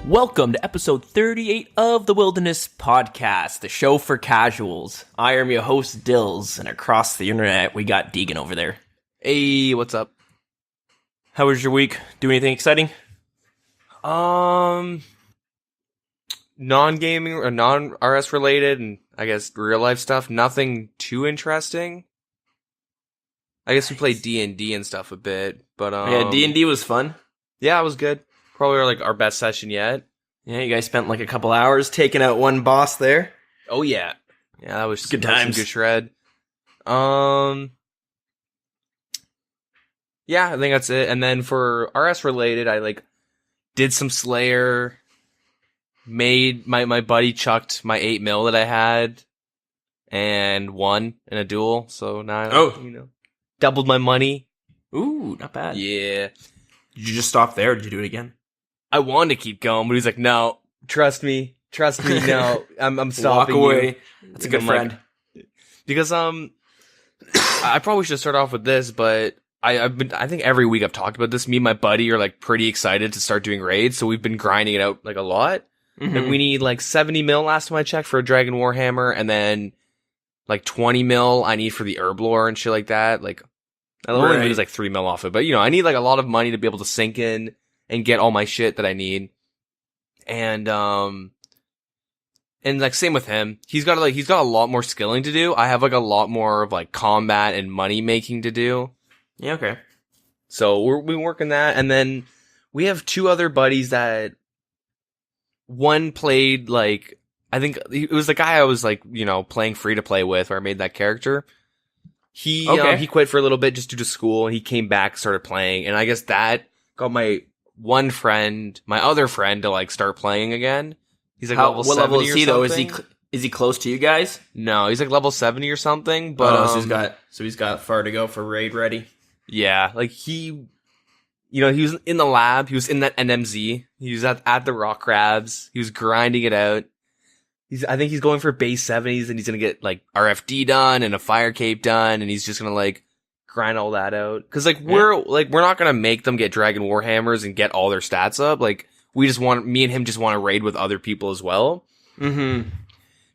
Welcome to episode 38 of the Wilderness Podcast, the show for casuals. I am your host, Dilz, and across the internet, we got Deagin over there. Hey, what's up? How was your week? Do anything exciting? Non-gaming or non-RS related, and I guess real life stuff. Nothing too interesting. I guess we played D&D and stuff a bit, but Yeah, D&D was fun. Yeah, it was good. Probably our best session yet. Yeah, you guys spent like a couple hours taking out one boss there. Oh yeah, that was good that was times. some good shred. Yeah, I think that's it. And then for RS related, I did some Slayer. Made my buddy chucked my 8 mil that I had, and won in a duel. So now doubled my money. Ooh, not bad. Yeah. Did you just stop there or did you do it again? I wanted to keep going, but he's like, "No, trust me, no, I'm stopping." Walk away. You. That's a good I'm friend. Because I probably should start off with this, but I think every week I've talked about this. Me and my buddy are pretty excited to start doing raids, so we've been grinding it out a lot. Mm-hmm. We need 70 mil last time I checked for a Dragon Warhammer, and then 20 mil I need for the Herblore and shit like that. I only lose 3 mil off it, but I need a lot of money to be able to sink in and get all my shit that I need. And same with him. He's got a lot more skilling to do. I have a lot more of combat and money making to do. Yeah, okay. So we're working that, and then we have 2 other buddies that one played I think it was the guy I was playing free to play with, where I made that character. He quit for a little bit just due to school, and he came back, started playing, and I guess that got my other friend to start playing again. He's level 70 what level is he though? something. Is he close to you guys? No, he's level 70 or something. But he's got far to go for raid ready. Yeah, he was in the lab. He was in that NMZ. He was at the rock crabs. He was grinding it out. I think he's going for base 70s, and he's gonna get RFD done and a fire cape done, and he's just gonna grind all that out. Because we're not gonna make them get Dragon Warhammers and get all their stats up. Me and him just want to raid with other people as well. Mm-hmm.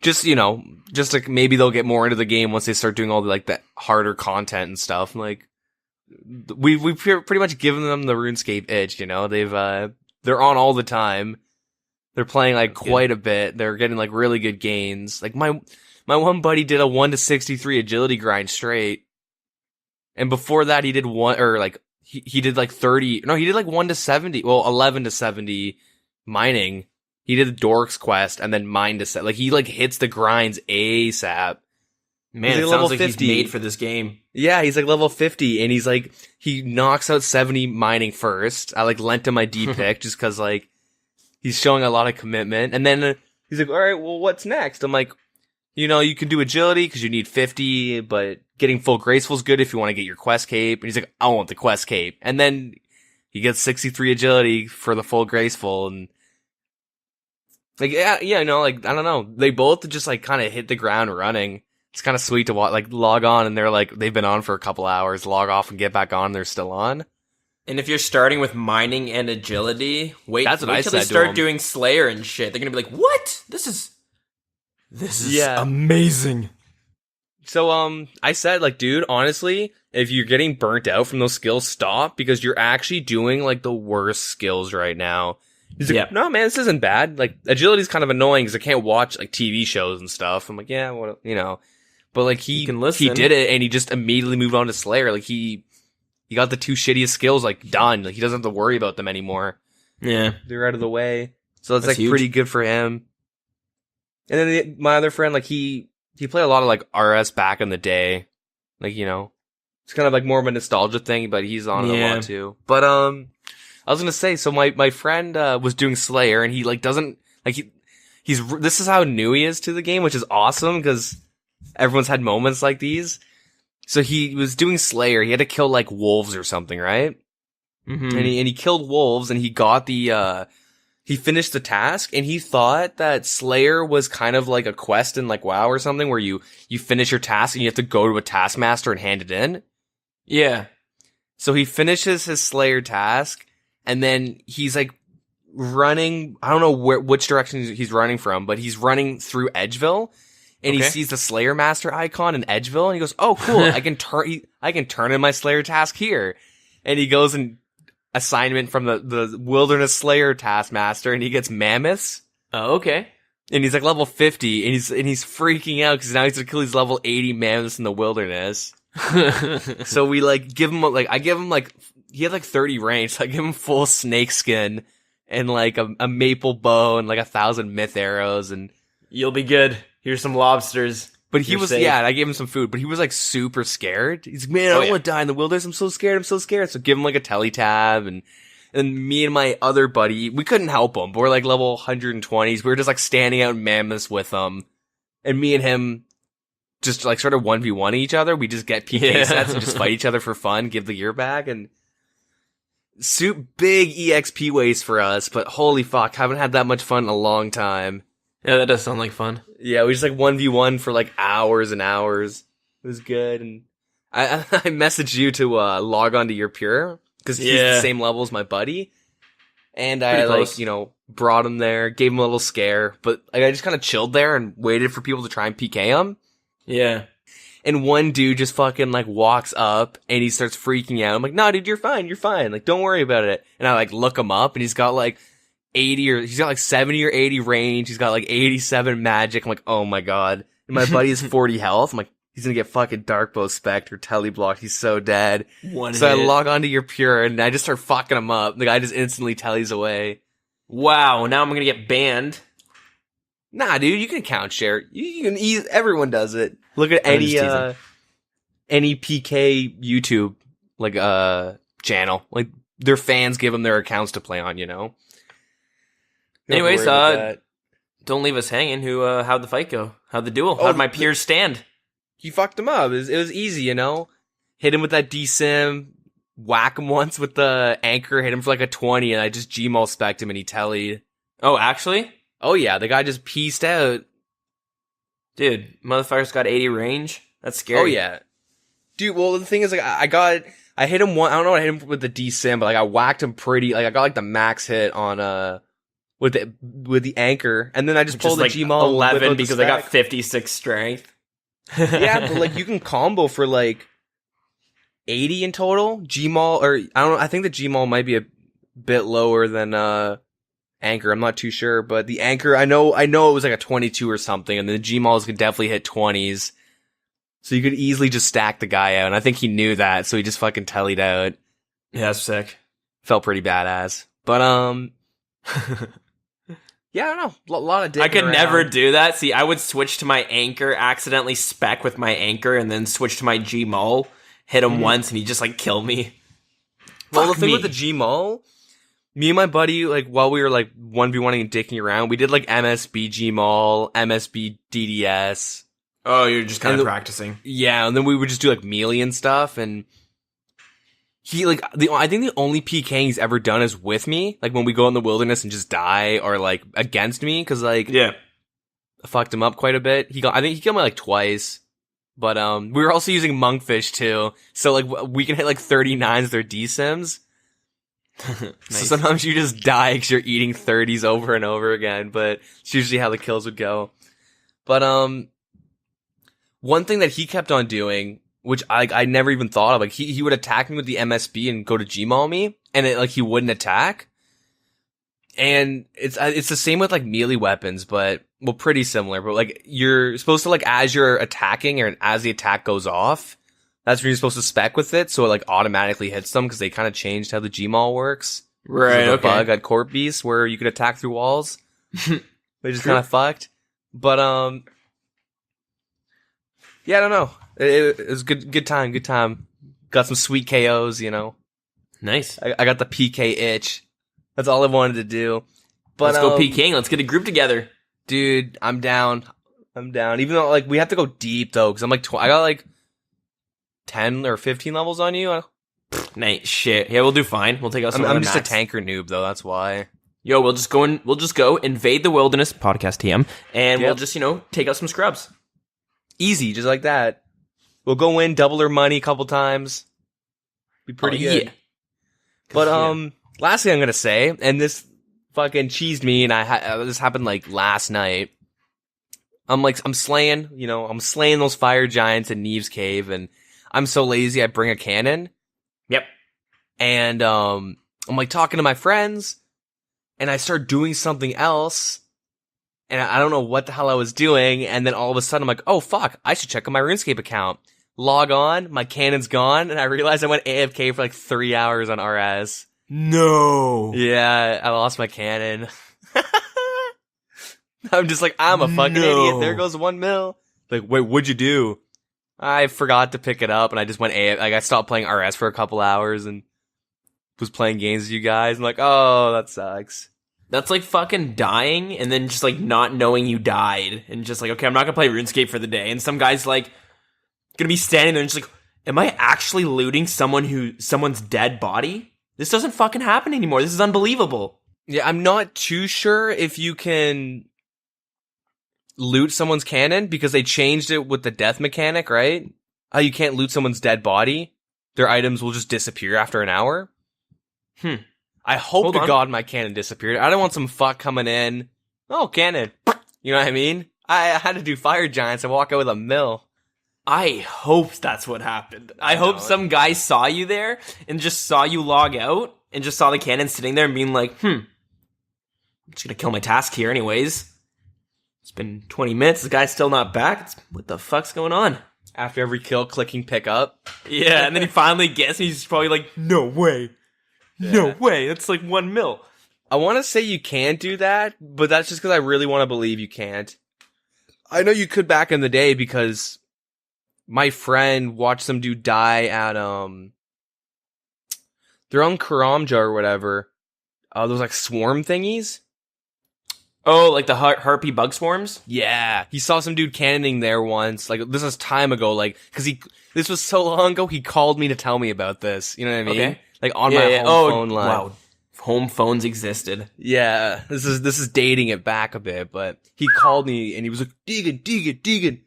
Just maybe they'll get more into the game once they start doing all the harder content and stuff. We've pretty much given them the RuneScape itch, they're on all the time. They're playing quite a bit. They're getting really good gains. My one buddy did a 1 to 63 agility grind straight. And before that he did he did 30. No, he did 1 to 70. Well, 11 to 70 mining. He did the Dorks quest and then mine to set. He hits the grinds ASAP. Man, it sounds like 50. He's made for this game. Yeah, he's level 50, and he's he knocks out 70 mining first. I lent him my D pick just because he's showing a lot of commitment. And then he's all right, well, what's next? I'm you can do agility because you need 50, but getting full graceful is good if you want to get your quest cape. And he's I want the quest cape. And then he gets 63 agility for the full graceful, and I don't know. They both just kind of hit the ground running. It's kind of sweet to watch, log on and they're they've been on for a couple hours, log off and get back on, and they're still on. And if you're starting with mining and agility, wait till they said start doing Slayer and shit. They're gonna be what? This is amazing. So, I said, dude, honestly, if you're getting burnt out from those skills, stop, because you're actually doing the worst skills right now. He's no, man, this isn't bad. Agility's kind of annoying because I can't watch TV shows and stuff. I'm yeah, what, but he did it, and he just immediately moved on to Slayer. He got the 2 shittiest skills done. He doesn't have to worry about them anymore. Yeah, they're out of the way. So that's huge. Pretty good for him. And then my other friend, he played a lot of RS back in the day. It's kind of more of a nostalgia thing, but he's on it a lot too. But I was gonna say, so my friend was doing Slayer, and he doesn't this is how new he is to the game, which is awesome because everyone's had moments like these. So he was doing Slayer. He had to kill wolves or something, right? Mm-hmm. And he killed wolves, and he got the he finished the task, and he thought that Slayer was kind of like a quest in WoW or something, where you finish your task and you have to go to a taskmaster and hand it in. Yeah. So he finishes his Slayer task, and then he's running. I don't know which direction he's running from, but he's running through Edgeville, and he sees the Slayer Master icon in Edgeville, and he goes, "Oh, cool! I can turn in my Slayer task here." And he goes and assignment from the Wilderness Slayer Taskmaster, and he gets mammoths. Oh, okay. And he's like level 50, and he's freaking out because now he's gonna kill these level 80 mammoths in the wilderness. So we like give him I give him he had like 30 range, so I give him full snake skin and like a maple bow and like 1,000 myth arrows, and you'll be good. Here's some lobsters. But he was safe. I gave him some food, but he was like super scared. He's like, man, I don't want to die in the wilderness. I'm so scared. So give him like a teletab, and me and my other buddy, we couldn't help him, but we're like level 120s. We were just like standing out in mammoths with him, and me and him just like sort of 1v1 each other. We just get PK sets and just fight each other for fun, give the gear back, and big EXP waste for us. But holy fuck, haven't had that much fun in a long time. Yeah, that does sound like fun. Yeah, we just like 1v1 for like hours and hours. It was good, and I messaged you to log on to your Pure because he's the same level as my buddy, and pretty close. Brought him there, gave him a little scare, but like I just kind of chilled there and waited for people to try and PK him. Yeah, and one dude just fucking like walks up and he starts freaking out. I'm like, "No, dude, you're fine. Like, don't worry about it." And I like look him up, and he's got like 70 or 80 range. He's got like 87 magic. I'm like, oh my god. And my buddy has 40 health. I'm like, he's gonna get fucking Darkbow Spectre teleblocked. He's so dead. I log onto your Pure and I just start fucking him up. The guy just instantly tellies away. Wow, now I'm gonna get banned. Nah, dude, you can account share. You can everyone does it. Look at any PK YouTube channel. Like their fans give them their accounts to play on, Anyways, don't leave us hanging. How'd the fight go? How'd the duel? How'd my peers stand? He fucked him up. It was easy, Hit him with that D-Sim, whack him once with the anchor, hit him for like a 20, and I just Gmaul spec'd him and he tellied. Oh, actually? Oh yeah, the guy just pieced out. Dude, motherfucker's got 80 range? That's scary. Oh yeah. Dude, well the thing is, like, I hit him one, I don't know what I hit him with the D-Sim, but like I whacked him pretty, like I got like the max hit on, with the anchor, and then I just pulled the Gmaul 11 because I got 56 strength. Yeah, but like you can combo for like 80 in total. Gmaul, or I don't know. I think the Gmaul might be a bit lower than anchor. I'm not too sure, but the anchor, I know it was like a 22 or something, and the Gmauls could definitely hit 20s. So you could easily just stack the guy out, and I think he knew that, so he just fucking tellied out. Yeah, that's sick. Felt pretty badass, but yeah, I don't know. A lot of dick. I could never do that. See, I would switch to my anchor, accidentally spec with my anchor, and then switch to my Gmaul, hit him once, and he'd just like kill me. Well, the thing with the Gmaul, me and my buddy, like while we were like 1v1ing and dicking around, we did like MSB Gmaul, MSB DDS. Oh, you're just kind of practicing. Yeah, and then we would just do like melee and stuff, and he like I think the only PK he's ever done is with me, like when we go in the wilderness and just die, or like against me, because like I fucked him up quite a bit. I think he killed me like twice, but we were also using monkfish too, so like we can hit like 39s their D-Sims. Nice. So sometimes you just die because you're eating 30s over and over again, but it's usually how the kills would go. But one thing that he kept on doing, which I never even thought of, like he would attack me with the MSB and go to Gmaul me, and like he wouldn't attack. And it's the same with like melee weapons, but well, pretty similar. But like you're supposed to, like, as you're attacking or as the attack goes off, that's when you're supposed to spec with it, so it like automatically hits them, because they kind of changed how the Gmaul works. Right. Okay. Bug at Corp Beast where you could attack through walls. They just kind of fucked. But yeah, I don't know. It was good time. Got some sweet KOs, Nice. I got the PK itch. That's all I wanted to do. But let's go PKing. Let's get a group together. Dude, I'm down. Even though, like, we have to go deep, though, because I'm like, I got like 10 or 15 levels on you. Nice shit. Yeah, we'll do fine. We'll take out some I'm just a tanker noob, though. That's why. Yo, we'll just go invade the wilderness, podcast TM, and we'll just, take out some scrubs. Easy, just like that. We'll go in, double our money a couple times. Be pretty good. Yeah. But last thing I'm gonna say, and this fucking cheesed me, and this happened like last night. I'm slaying those fire giants in Neve's Cave, and I'm so lazy I bring a cannon. Yep. And I'm like talking to my friends, and I start doing something else, and I don't know what the hell I was doing, and then all of a sudden I'm like, oh fuck, I should check on my RuneScape account. Log on, my cannon's gone, and I realized I went AFK for like 3 hours on RS. No. Yeah, I lost my cannon. I'm just like, I'm a fucking idiot. There goes 1 mil. Like, wait, what'd you do? I forgot to pick it up, and I just went I stopped playing RS for a couple hours and was playing games with you guys. I'm like, oh, that sucks. That's like fucking dying and then just like not knowing you died and just like, okay, I'm not gonna play RuneScape for the day. And some guy's like gonna be standing there and just like, am I actually looting someone's dead body? This doesn't fucking happen anymore. This is unbelievable. Yeah, I'm not too sure if you can loot someone's cannon because they changed it with the death mechanic, right? How you can't loot someone's dead body. Their items will just disappear after an hour. I hope to God my cannon disappeared. I don't want some fuck coming in. Oh, cannon. You know what I mean? I had to do fire giants and walk out with a mill. I hope that's what happened. I hope some guy saw you there and just saw you log out and just saw the cannon sitting there and being like, I'm just gonna kill my task here anyways. It's been 20 minutes, this guy's still not back. What the fuck's going on? After every kill, clicking pick up. Yeah, and then he finally gets me. He's probably like, no way. Yeah. No way. That's like 1 mil. I want to say you can't do that, but that's just because I really want to believe you can't. I know you could back in the day because my friend watched some dude die at, they're on Karamja or whatever. Those like swarm thingies. Oh, like the harpy bug swarms? Yeah. He saw some dude cannoning there once. Like, this was time ago, like, cause this was so long ago, he called me to tell me about this. You know what I mean? Okay. Like, on my home phone line. Wow. Home phones existed. Yeah. This is dating it back a bit, but he called me and he was like, Deagin.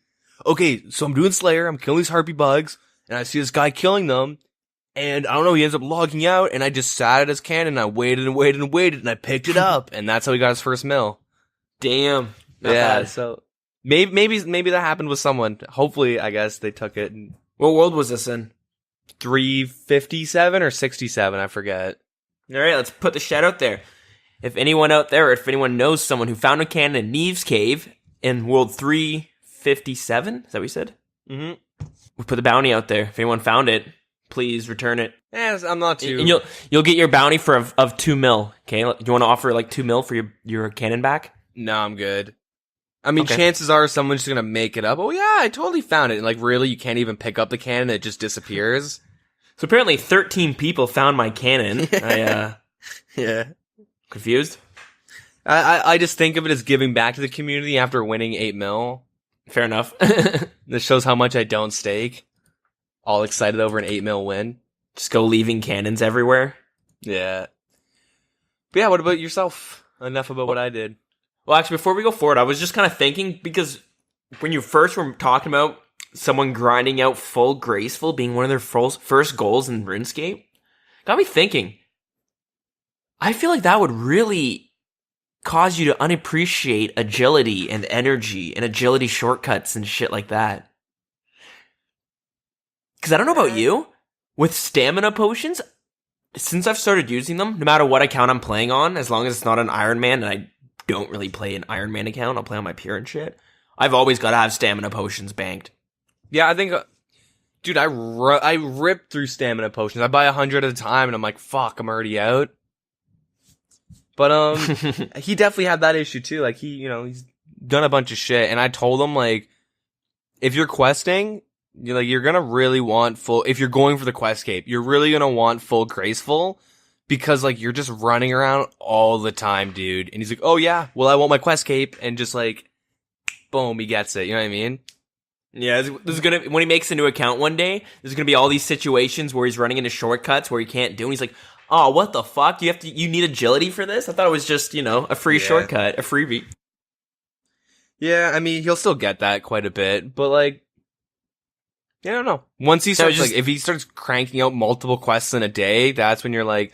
Okay, so I'm doing Slayer, I'm killing these harpy bugs, and I see this guy killing them, and I don't know, he ends up logging out, and I just sat at his cannon, and I waited, and I picked it up, and that's how he got his first mill. Damn. Not bad. So maybe that happened with someone. Hopefully, I guess they took it. What world was this in? 357 or 67, I forget. All right, let's put the shout out there. If anyone out there, or if anyone knows someone who found a cannon in Neve's Cave in World 357, is that what you said? Mm-hmm. We put the bounty out there. If anyone found it, please return it. I'm not too. And you'll get your bounty of 2 mil. Okay, do you want to offer like 2 mil for your cannon back? No, I'm good. I mean, chances are someone's just gonna make it up. Oh yeah, I totally found it. And like, really, you can't even pick up the cannon; it just disappears. So apparently, 13 people found my cannon. Yeah. Confused? I just think of it as giving back to the community after winning 8 mil. Fair enough. This shows how much I don't stake. All excited over an 8 mil win. Just go leaving cannons everywhere. Yeah. But yeah, what about yourself? Enough about what I did. Well, actually, before we go forward, I was just kind of thinking, because when you first were talking about someone grinding out full graceful being one of their first goals in RuneScape, got me thinking, I feel like that would really cause you to unappreciate agility and energy and agility shortcuts and shit like that. Because I don't know about you, with stamina potions, since I've started using them, no matter what account I'm playing on, as long as it's not an Iron Man, and I don't really play an Iron Man account, I'll play on my pure and shit, I've always got to have stamina potions banked. Yeah, I think, dude, I rip through stamina potions. I buy 100 at a time, and I'm like, fuck, I'm already out. But, he definitely had that issue too. Like, he's done a bunch of shit, and I told him, like, if you're questing, you're gonna really want if you're going for the Questscape, you're really gonna want full graceful, because, like, you're just running around all the time, dude. And he's like, oh yeah, well, I want my Questscape, and just, like, boom, he gets it, you know what I mean? Yeah, this is gonna, when he makes a new account one day, there's gonna be all these situations where he's running into shortcuts where he can't do, and he's like, oh, what the fuck? You need agility for this? I thought it was just, a free shortcut, a freebie. Yeah, I mean, he'll still get that quite a bit, but, like, I don't know. Once he starts, if he starts cranking out multiple quests in a day, that's when you're like,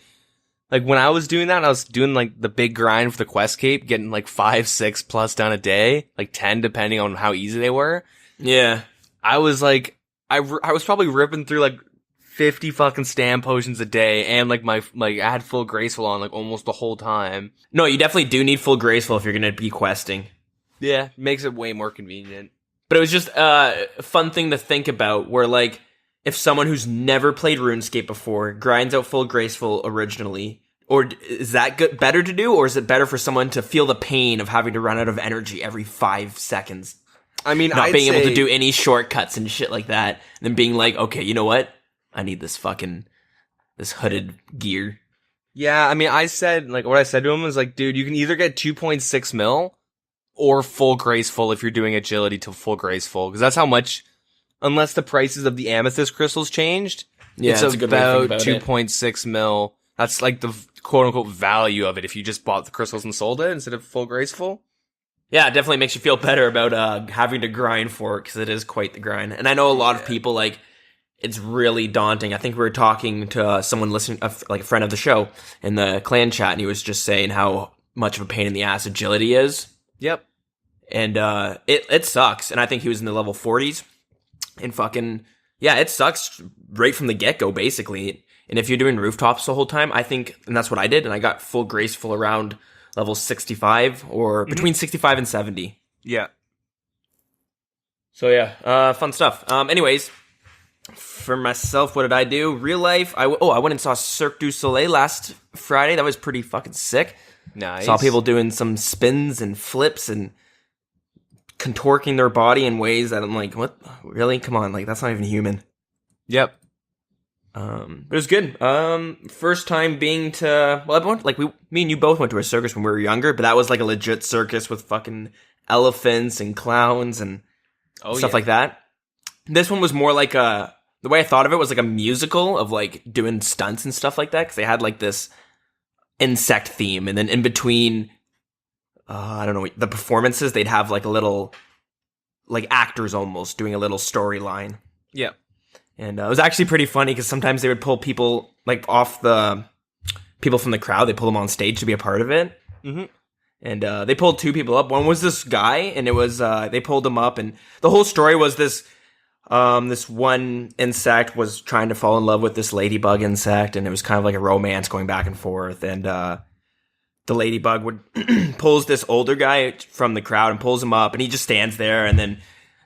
Like when I was doing that, I was doing like the big grind for the quest cape, getting like 5, 6 plus done a day, like 10 depending on how easy they were. Yeah. I was like, I was probably ripping through like 50 fucking stam potions a day, and like I had full graceful on like almost the whole time. No, you definitely do need full graceful if you're gonna be questing. Yeah, makes it way more convenient. But it was just a fun thing to think about, where like if someone who's never played RuneScape before grinds out full graceful originally, or is that better to do, or is it better for someone to feel the pain of having to run out of energy every 5 seconds? I mean, not being able to do any shortcuts and shit like that, and then being like, okay, you know what? I need this hooded gear. Yeah, I mean, what I said to him was like, dude, you can either get 2.6 mil or full graceful if you're doing agility to full graceful, because that's how much, unless the prices of the amethyst crystals changed, yeah, it's about 2.6 mil. That's like the quote unquote value of it if you just bought the crystals and sold it instead of full graceful. Yeah, it definitely makes you feel better about having to grind for it, because it is quite the grind. And I know a lot of people, like, it's really daunting. I think we were talking to someone listening, like a friend of the show, in the clan chat, and he was just saying how much of a pain in the ass agility is. Yep. And it sucks. And I think he was in the level 40s. And fucking, yeah, it sucks right from the get-go, basically. And if you're doing rooftops the whole time, I think, and that's what I did, and I got full graceful around level 65, or between 65 and 70. Yeah. So yeah, fun stuff. Anyways, for myself, what did I do? Real life, I went and saw Cirque du Soleil last Friday. That was pretty fucking sick. Nice. Saw people doing some spins and flips and contorting their body in ways that I'm like, what? Really? Come on, like that's not even human. Yep. It was good. First time being to, well, me and you both went to a circus when we were younger, but that was like a legit circus with fucking elephants and clowns and stuff like that. This one was more like the way I thought of it was like a musical of like doing stunts and stuff like that, because they had like this insect theme, and then in between, I don't know, the performances, they'd have like a little, like actors almost doing a little storyline. Yep. And it was actually pretty funny, because sometimes they would pull people like off the people from the crowd. They pull them on stage to be a part of it. Mm-hmm. And they pulled 2 people up. One was this guy, and it was they pulled him up, and the whole story was this one insect was trying to fall in love with this ladybug insect, and it was kind of like a romance going back and forth. And the ladybug would pulls this older guy from the crowd and pulls him up, and he just stands there, and then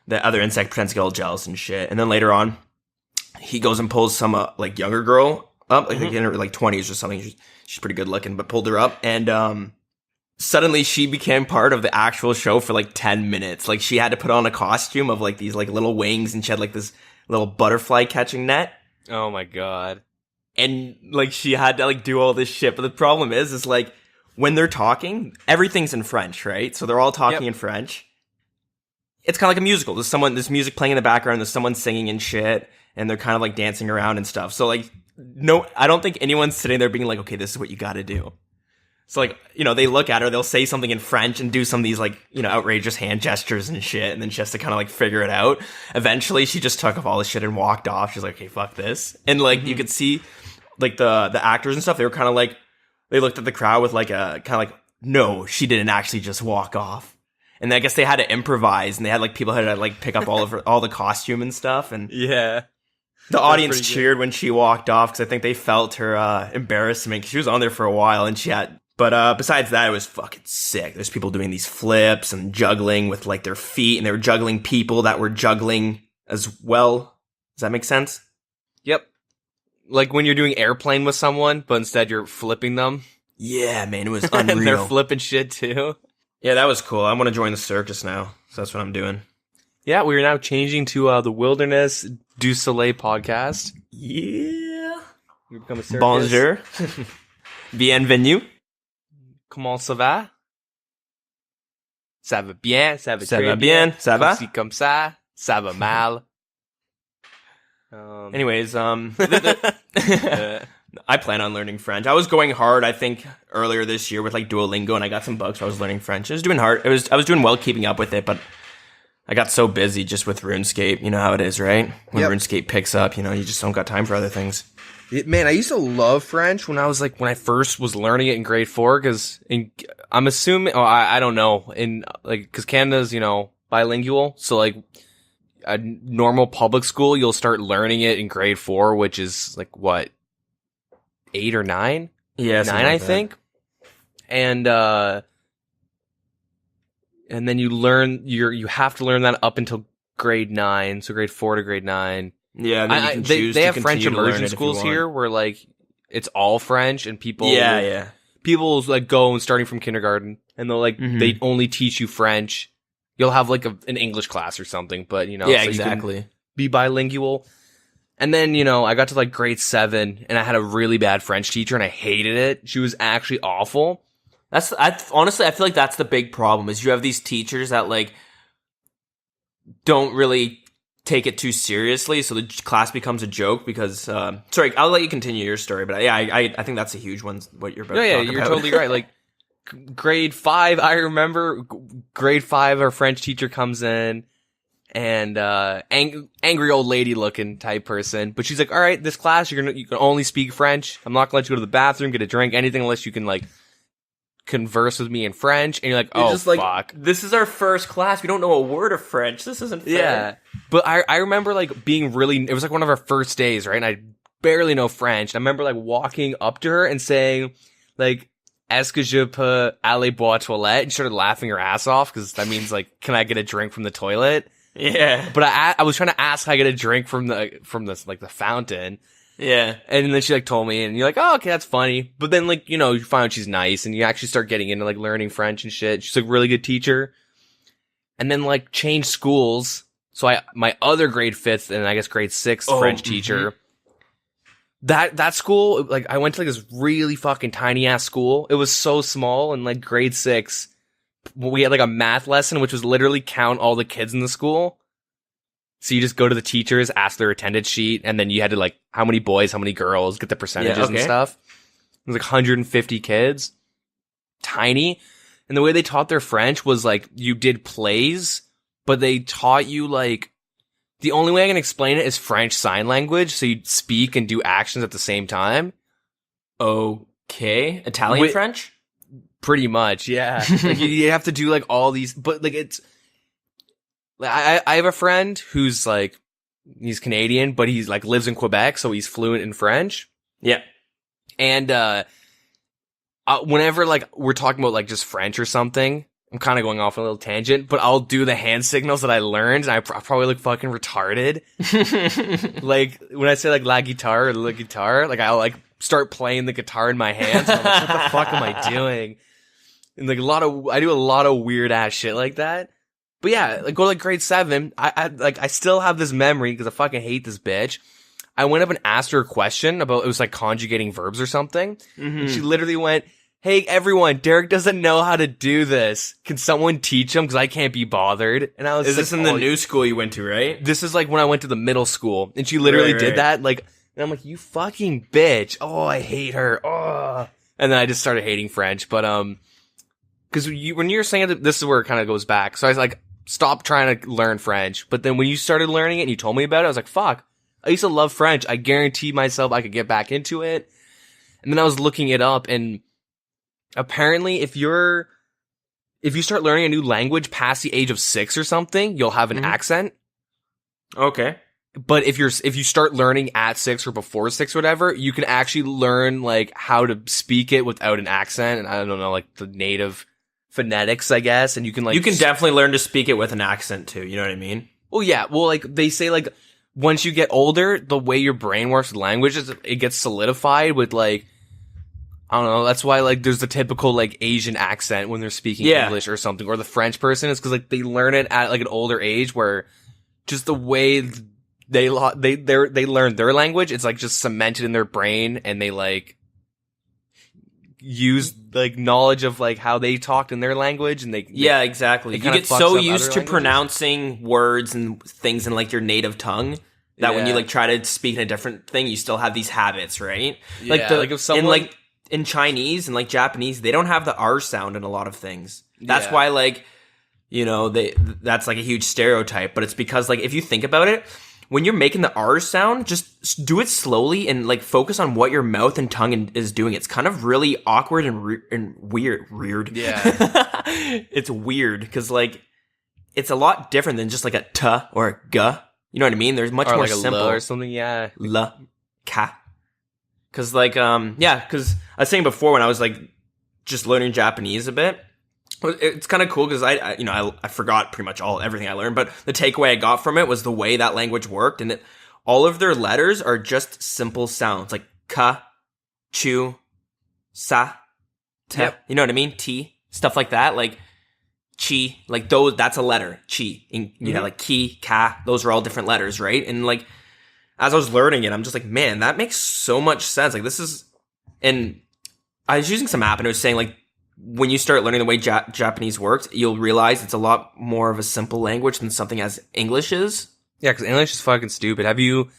the other insect pretends to get all jealous and shit. And then later on, he goes and pulls some like younger girl up, like in her like 20s or something. She's pretty good looking, but pulled her up, and suddenly she became part of the actual show for like 10 minutes. Like she had to put on a costume of like these like little wings, and she had like this little butterfly catching net. Oh my god. And like she had to like do all this shit. But the problem is like when they're talking, everything's in French, right? So they're all talking in French. It's kind of like a musical. There's music playing in the background, there's someone singing and shit, and they're kind of like dancing around and stuff. So like, no, I don't think anyone's sitting there being like, okay, this is what you gotta do. So like, they look at her, they'll say something in French and do some of these like, outrageous hand gestures and shit, and then she has to kind of like figure it out. Eventually she just took off all this shit and walked off. She's like, okay, fuck this. And like, you could see like the actors and stuff, they were kind of like, they looked at the crowd with like a kind of like, no, she didn't actually just walk off. And I guess they had to improvise, and they had like people had to like pick up all the costume and stuff. And yeah, the audience cheered when she walked off, because I think they felt her embarrassment, because she was on there for a while, and she had. But besides that, it was fucking sick. There's people doing these flips and juggling with like their feet, and they were juggling people that were juggling as well. Does that make sense? Yep. Like when you're doing airplane with someone, but instead you're flipping them. Yeah, man, it was unreal. And they're flipping shit too. Yeah, that was cool. I want to join the circus now, so that's what I'm doing. Yeah, we are now changing to the Wilderness du Soleil podcast. Yeah. We become a circus. Bonjour. Bienvenue. Comment ça va? Ça va bien, ça va Ça très va bien, ça va? Comme ci, comme ça, ça va mal. Anyways, I plan on learning French. I was going hard, I think, earlier this year with like Duolingo, and I got some bugs, so I was learning French. I was doing hard. I was doing well keeping up with it, but I got so busy just with RuneScape. You know how it is, right? When Yep. RuneScape picks up, you know, you just don't got time for other things. Man, I used to love French when I first was learning it in grade 4, because I'm assuming, I don't know, because Canada's, you know, bilingual, so like a normal public school, you'll start learning it in grade 4, which is like what, 8 or 9? Yeah, 9, I think. And then you have to learn that up until grade 9, so grade 4 to grade 9. Yeah, and then you can choose they to have French continue to learn immersion it if you schools want. here where like it's all French, and people Yeah. people like go and starting from kindergarten, and they'll like they only teach you French. You'll have like an English class or something, but you know, Yeah, so exactly. you can be bilingual. And then, you know, I got to like grade 7 and I had a really bad French teacher and I hated it. She was actually awful. Honestly, I feel like that's the big problem is you have these teachers that like don't really take it too seriously, so the class becomes a joke because sorry, I'll let you continue your story, but yeah, I think that's a huge one, what you're about to talk You're about. totally right. Like grade 5, I remember grade 5, our French teacher comes in and angry old lady looking type person, but she's like, all right, this class you can only speak French. I'm not gonna let you go to the bathroom, get a drink, anything unless you can like converse with me in French. And you're like, oh, just like, fuck, this is our first class, we don't know a word of French, this isn't fair. Yeah, but I remember like being really, it was like one of our first days, right? And I barely know French. I remember like walking up to her and saying like, est-ce que je peux aller boire toilette? And she started laughing her ass off because that means like, can I get a drink from the toilet? Yeah. But I was trying to ask how I get a drink from this like the fountain. Yeah. And then she like told me, and you're like, oh, okay, that's funny. But then like, you know, you find out she's nice and you actually start getting into like learning French and shit. She's a really good teacher. And then like changed schools. So my other grade 5th and I guess grade 6th French teacher, that school, like I went to like this really fucking tiny ass school. It was so small. And like grade 6, we had like a math lesson, which was literally count all the kids in the school. So you just go to the teachers, ask their attendance sheet, and then you had to like, how many boys, how many girls, get the percentages and stuff. It was like 150 kids. Tiny. And the way they taught their French was like, you did plays, but they taught you like, the only way I can explain it is French sign language. So you'd speak and do actions at the same time. Okay. Italian French? Pretty much, yeah. Like you have to do like all these, but like it's, I have a friend who's like, he's Canadian, but he's like lives in Quebec, so he's fluent in French. Yeah. And whenever like we're talking about like just French or something, I'm kind of going off on a little tangent, but I'll do the hand signals that I learned, and I probably look fucking retarded. Like when I say like la guitar or la guitar, like I'll like start playing the guitar in my hands. And I'm like, what the fuck am I doing? And like I do a lot of weird ass shit like that. But yeah, like go to like grade 7. I still have this memory because I fucking hate this bitch. I went up and asked her a question about, it was like conjugating verbs or something. And she literally went, hey everyone, Derek doesn't know how to do this. Can someone teach him? Because I can't be bothered. And I was Is like, this in the new school you went to, right? This is like when I went to the middle school. And she literally did that. Like, and I'm like, you fucking bitch. Oh, I hate her. Oh. And then I just started hating French. But, because when you were saying that, this is where it kind of goes back. So I was like, stop trying to learn French. But then when you started learning it and you told me about it, I was like, fuck, I used to love French. I guarantee myself I could get back into it. And then I was looking it up, and apparently if you start learning a new language past the age of 6 or something, you'll have an accent. Okay. But if you start learning at 6 or before 6 or whatever, you can actually learn like how to speak it without an accent. And I don't know, like the native phonetics, I guess. And you can like, you can definitely learn to speak it with an accent too. You know what I mean? Well, yeah. Well, like they say, like once you get older, the way your brain works with languages, it gets solidified with like, I don't know. That's why like there's the typical like Asian accent when they're speaking English or something, or the French person is because like they learn it at like an older age, where just the way they learn their language, it's like just cemented in their brain, and they like use like knowledge of like how they talked in their language, and exactly. You get so used to pronouncing words and things in like your native tongue that when you like try to speak in a different thing, you still have these habits, right? Like like if someone in Chinese and like Japanese, they don't have the R sound in a lot of things. That's why like that's like a huge stereotype, but it's because like if you think about it, when you're making the R sound, just do it slowly and like focus on what your mouth and tongue is doing. It's kind of really awkward and weird. Yeah. It's weird because like it's a lot different than just like a t or a g. You know what I mean? There's much or more like a simple L or something. Yeah. L, ka. Because like because I was saying before when I was like just learning Japanese a bit. It's kind of cool because I forgot pretty much everything I learned, but the takeaway I got from it was the way that language worked, and all of their letters are just simple sounds like ka, chu, sa, te. Yep. You know what I mean? T, stuff like that, like chi, like those. That's a letter, chi. And you have like ki, ka. Those are all different letters, right? And like as I was learning it, I'm just like, man, that makes so much sense. Like this is, and I was using some app and it was saying like, when you start learning the way Japanese works, you'll realize it's a lot more of a simple language than something as English is. Yeah, because English is fucking stupid. Have you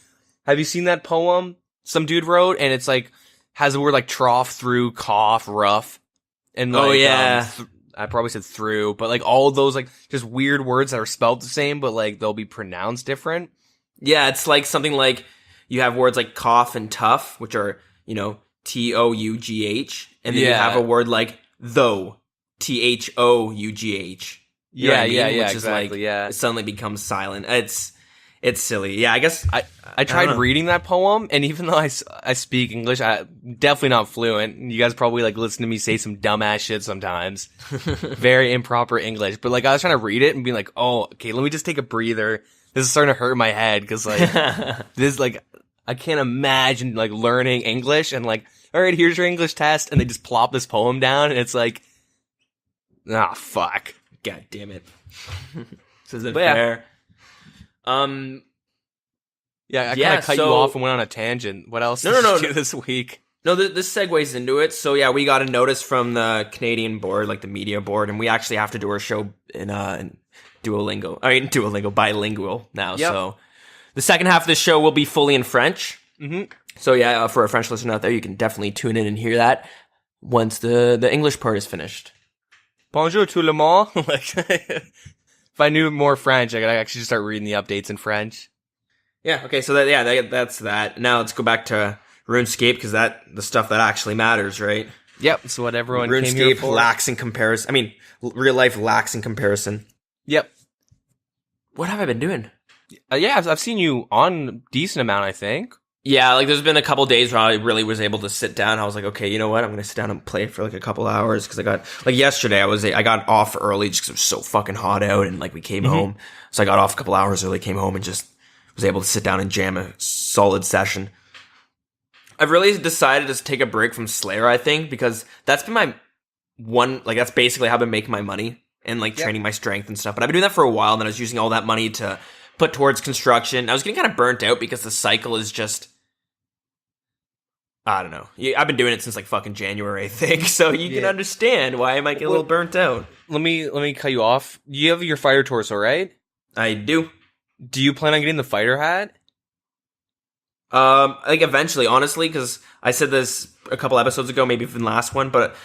seen that poem some dude wrote? And it's like has the word like trough, through, cough, rough, and like, I probably said through, but like all those like just weird words that are spelled the same, but like they'll be pronounced different. Yeah, it's like something like you have words like cough and tough, which are TOUGH, and then you have a word like though, THOUGH. You know what I mean? Which exactly. Is like, it suddenly becomes silent. It's silly. Yeah, I guess I tried reading that poem, and even though I speak English, I'm definitely not fluent. You guys probably like listen to me say some dumbass shit sometimes. Very improper English. But like I was trying to read it and be like, oh, okay, let me just take a breather. This is starting to hurt my head because like this like I can't imagine like learning English and like, all right, here's your English test, and they just plop this poem down, and it's like, fuck. God damn it. This isn't fair. Yeah, I kind of cut you off and went on a tangent. What else did you do this week? No, this segues into it. So yeah, we got a notice from the Canadian board, like the media board, and we actually have to do our show in Duolingo. I mean, Duolingo, bilingual now. Yep. So the second half of the show will be fully in French. Mm-hmm. So yeah, for a French listener out there, you can definitely tune in and hear that once the English part is finished. Bonjour tout le monde. If I knew more French, I could actually start reading the updates in French. Yeah. Okay. So that's that. Now let's go back to RuneScape because the stuff that actually matters, right? Yep. It's what everyone came here for. RuneScape lacks in comparison. I mean, real life lacks in comparison. Yep. What have I been doing? Yeah, I've seen you on a decent amount, I think. Yeah, like there's been a couple days where I really was able to sit down. I was like, okay, you know what? I'm going to sit down and play for like a couple hours because I got like yesterday I got off early just because it was so fucking hot out and like we came home. So I got off a couple hours early, came home and just was able to sit down and jam a solid session. I've really decided to take a break from Slayer, I think, because that's been my that's basically how I've been making my money and like training my strength and stuff. But I've been doing that for a while and then I was using all that money to put towards construction. I was getting kind of burnt out because the cycle is just, I don't know. I've been doing it since like fucking January, I think. So you can understand why I might get a little burnt out. Let me cut you off. You have your fighter torso, right? I do. Do you plan on getting the fighter hat? Like eventually, honestly, because I said this a couple episodes ago, maybe even last one, but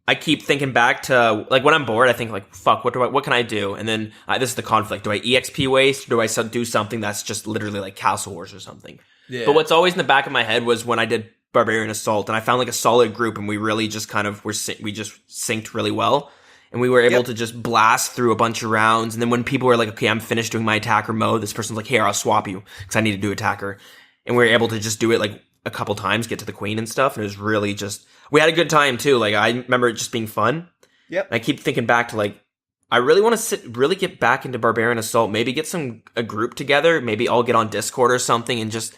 I keep thinking back to like when I'm bored, I think like, fuck, what can I do? And then this is the conflict. Do I EXP waste? Or do I do something that's just literally like Castle Wars or something? Yeah. But what's always in the back of my head was when I did Barbarian Assault and I found like a solid group and we really just kind of we just synced really well. And we were able to just blast through a bunch of rounds. And then when people were like, okay, I'm finished doing my attacker mode, this person's like, here, I'll swap you because I need to do attacker. And we were able to just do it like a couple times, get to the queen and stuff. And it was really just, we had a good time too. Like I remember it just being fun. Yep. And I keep thinking back to like, I really want to really get back into Barbarian Assault, maybe get a group together. Maybe I'll get on Discord or something and just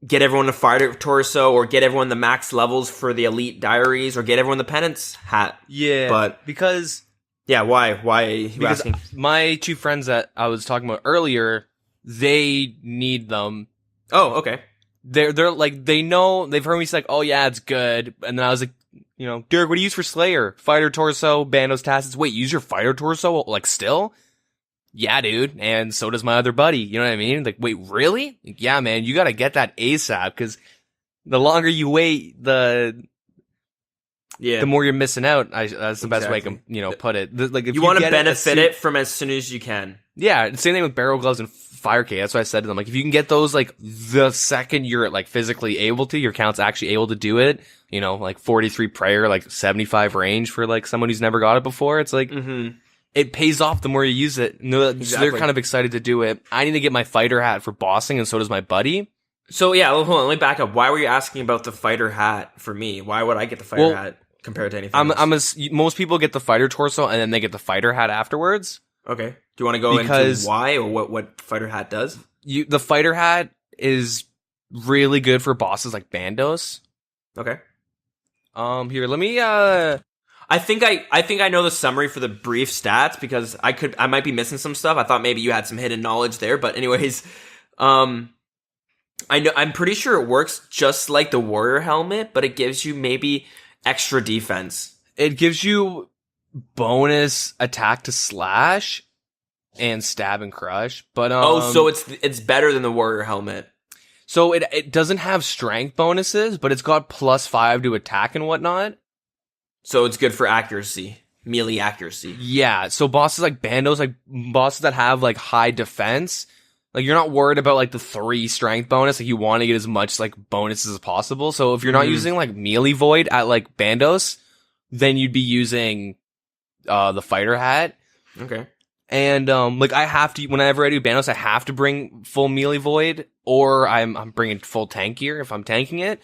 get everyone a fighter torso or get everyone the max levels for the elite diaries or get everyone the penance hat. Yeah. But because, yeah, why are you asking? My two friends that I was talking about earlier, they need them. Oh, okay. They're like, they know, they've heard me say like, oh yeah, it's good. And then I was like, you know, Derek, what do you use for Slayer? Fighter torso, bandos, tacits. Wait, use your fighter torso? Like still? Yeah, dude. And so does my other buddy. You know what I mean? Like, wait, really? Like, yeah, man, you gotta get that ASAP because the longer you wait, the Yeah. the more you're missing out. That's the best way I can, put it. Like if You want to get benefit it from as soon as you can. Yeah, same thing with barrel gloves and fire cake. That's what I said to them. Like, if you can get those, like, the second you're, like, physically able to, your count's actually able to do it, like 43 prayer, like 75 range for, like, someone who's never got it before. It's like, it pays off the more you use it. So they're kind of excited to do it. I need to get my fighter hat for bossing, and so does my buddy. So, yeah, hold on, let me back up. Why were you asking about the fighter hat for me? Why would I get the fighter hat compared to anything else? Most people get the fighter torso, and then they get the fighter hat afterwards. Okay. Do you want to go into why or what fighter hat does? The fighter hat is really good for bosses like Bandos. Okay. Here, let me I think I know the summary for the brief stats because I might be missing some stuff. I thought maybe you had some hidden knowledge there, but anyways, I'm pretty sure it works just like the warrior helmet, but it gives you maybe extra defense. It gives you bonus attack to slash and stab and crush, but so it's better than the warrior helmet. So it doesn't have strength bonuses, but it's got +5 to attack and whatnot. So it's good for accuracy, melee accuracy. Yeah, so bosses like Bandos, like bosses that have like high defense, like you're not worried about like the 3 strength bonus. Like you want to get as much like bonuses as possible. So if you're not using like melee void at like Bandos, then you'd be using the fighter hat. Okay. And like I have to, whenever I do Bandos, I have to bring full melee void, or I'm bringing full tank gear if I'm tanking it.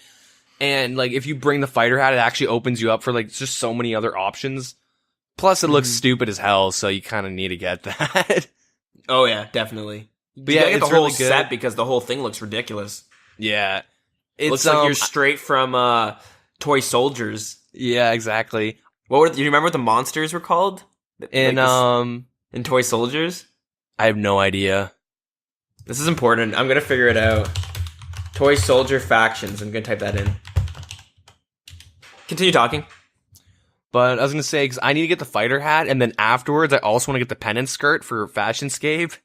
And like if you bring the fighter hat, it actually opens you up for like just so many other options. Plus, it looks stupid as hell, so you kind of need to get that. Oh yeah, definitely. But you yeah, gotta get it's the whole really good. set because the whole thing looks ridiculous. Yeah, It looks like you're straight from Toy Soldiers. Yeah, exactly. Do you remember what the monsters were called? In in Toy Soldiers? I have no idea. This is important. I'm gonna figure it out. Toy Soldier factions. I'm gonna type that in. Continue talking. But I was gonna say, because I need to get the fighter hat, and then afterwards, I also want to get the pennant skirt for Fashionscape.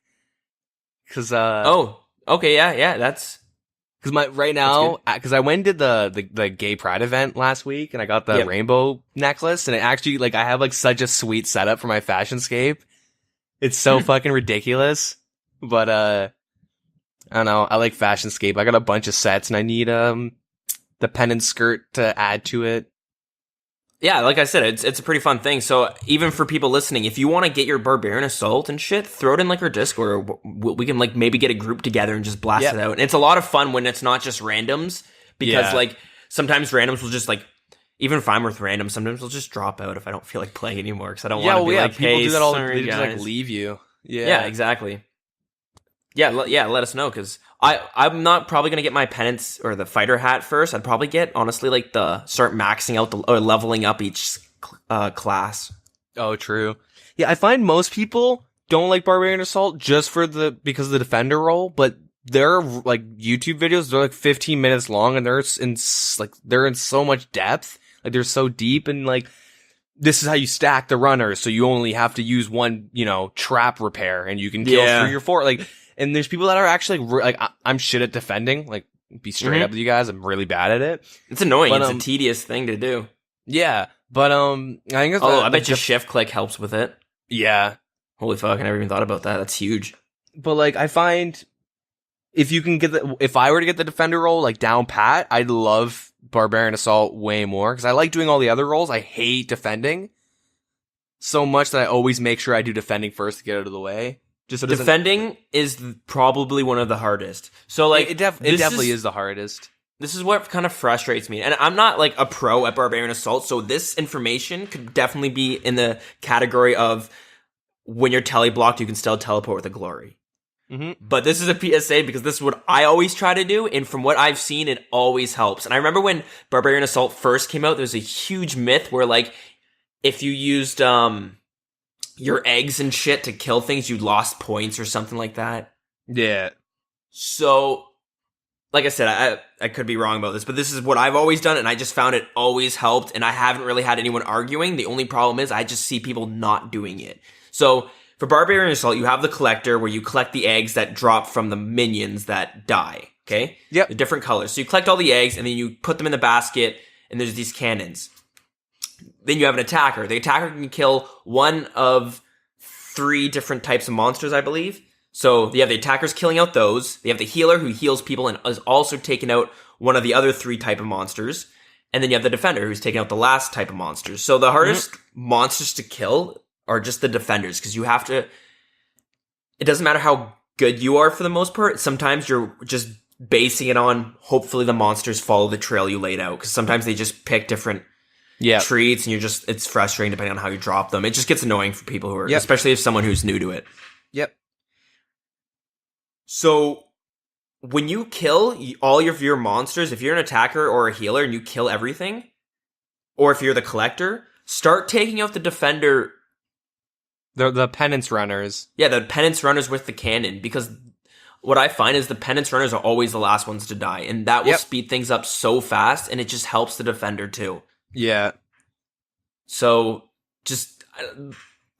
Because okay, yeah, that's because right now, because I went and did the gay pride event last week, and I got the rainbow necklace, and it actually like I have like such a sweet setup for my Fashionscape. It's so fucking ridiculous, but I don't know. I like Fashionscape. I got a bunch of sets, and I need the pennant skirt to add to it. Yeah, like I said, it's a pretty fun thing. So even for people listening, if you want to get your Barbarian Assault and shit, throw it in like our Discord, or we can like maybe get a group together and just blast it out. And it's a lot of fun when it's not just randoms, because like sometimes randoms will just like, even if I'm with randoms, sometimes they'll just drop out if I don't feel like playing anymore, because I don't want to be like, people hey, do that all. sorry, They just guys. like leave you. Yeah, exactly. Yeah, let us know, because I'm not probably going to get my pennants or the fighter hat first. I'd probably get, honestly, like start maxing out or leveling up each class. Oh, true. Yeah, I find most people don't like Barbarian Assault just because of the defender role, but their like YouTube videos, they're like 15 minutes long, and they're in so much depth. Like they're so deep, and like this is how you stack the runners, so you only have to use one, trap repair, and you can kill 3 or 4. Like, and there's people that are actually like I'm shit at defending. Like, be straight up with you guys, I'm really bad at it. It's annoying. But, it's a tedious thing to do. Yeah, but I think it's I bet you shift click helps with it. Yeah. Holy fuck! I never even thought about that. That's huge. But like, I find if I were to get the defender role like down pat, I'd love Barbarian Assault way more, because I like doing all the other roles. I hate defending so much that I always make sure I do defending first to get out of the way. Just so defending is probably one of the hardest. So like it definitely is the hardest. This is what kind of frustrates me, and I'm not like a pro at Barbarian Assault, so this information could definitely be in the category of when you're tele-blocked, you can still teleport with a glory. But this is a PSA because this is what I always try to do, and from what I've seen, it always helps. And I remember when Barbarian Assault first came out, there was a huge myth where like if you used your eggs and shit to kill things, you lost points or something like that. Yeah. So, like I said, I could be wrong about this, but this is what I've always done, and I just found it always helped, and I haven't really had anyone arguing. The only problem is I just see people not doing it. So, for Barbarian Assault, you have the collector where you collect the eggs that drop from the minions that die, okay? Yep. The different colors. So you collect all the eggs, and then you put them in the basket, and there's these cannons. then you have an attacker. The attacker can kill one of 3 different types of monsters, I believe. So you have the attackers killing out those. They have the healer who heals people and is also taking out one of the other 3 type of monsters. And then you have the defender who's taking out the last type of monsters. So the hardest monsters to kill are just the defenders, because you have to... It doesn't matter how good you are for the most part. Sometimes you're just basing it on hopefully the monsters follow the trail you laid out, because sometimes they just pick different treats and it's frustrating depending on how you drop them. It just gets annoying for people who are, especially if someone who's new to it. Yep. So when you kill all of your monsters, if you're an attacker or a healer and you kill everything, or if you're the collector, start taking out the defender. The penance runners. Yeah, the penance runners with the cannon, because what I find is the penance runners are always the last ones to die, and that will speed things up so fast, and it just helps the defender too. Yeah. So, just,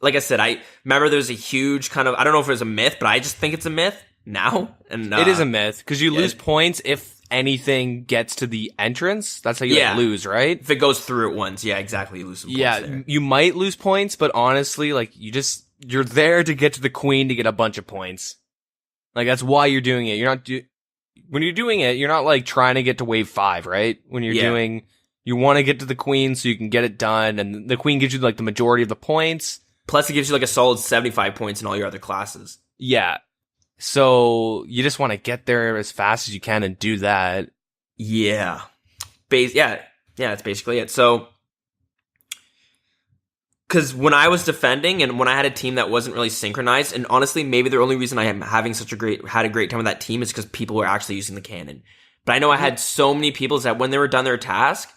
like I said, I remember there was a huge kind of, I don't know if it was a myth, but I just think it's a myth now. And it is a myth, because you lose points if anything gets to the entrance. That's how you lose, right? If it goes through it once, exactly, you lose some points there. You might lose points, but honestly, like, you're there to get to the queen to get a bunch of points. Like, that's why you're doing it. When you're doing it, you're not, like, trying to get to wave 5, right? When you're doing... You want to get to the queen so you can get it done, and the queen gives you, like, the majority of the points. Plus, it gives you, like, a solid 75 points in all your other classes. Yeah. So, you just want to get there as fast as you can and do that. Yeah. That's basically it. So, because when I was defending, and when I had a team that wasn't really synchronized, and honestly, maybe the only reason I am having had a great time with that team is because people were actually using the cannon. But I know I had so many people that when they were done their task,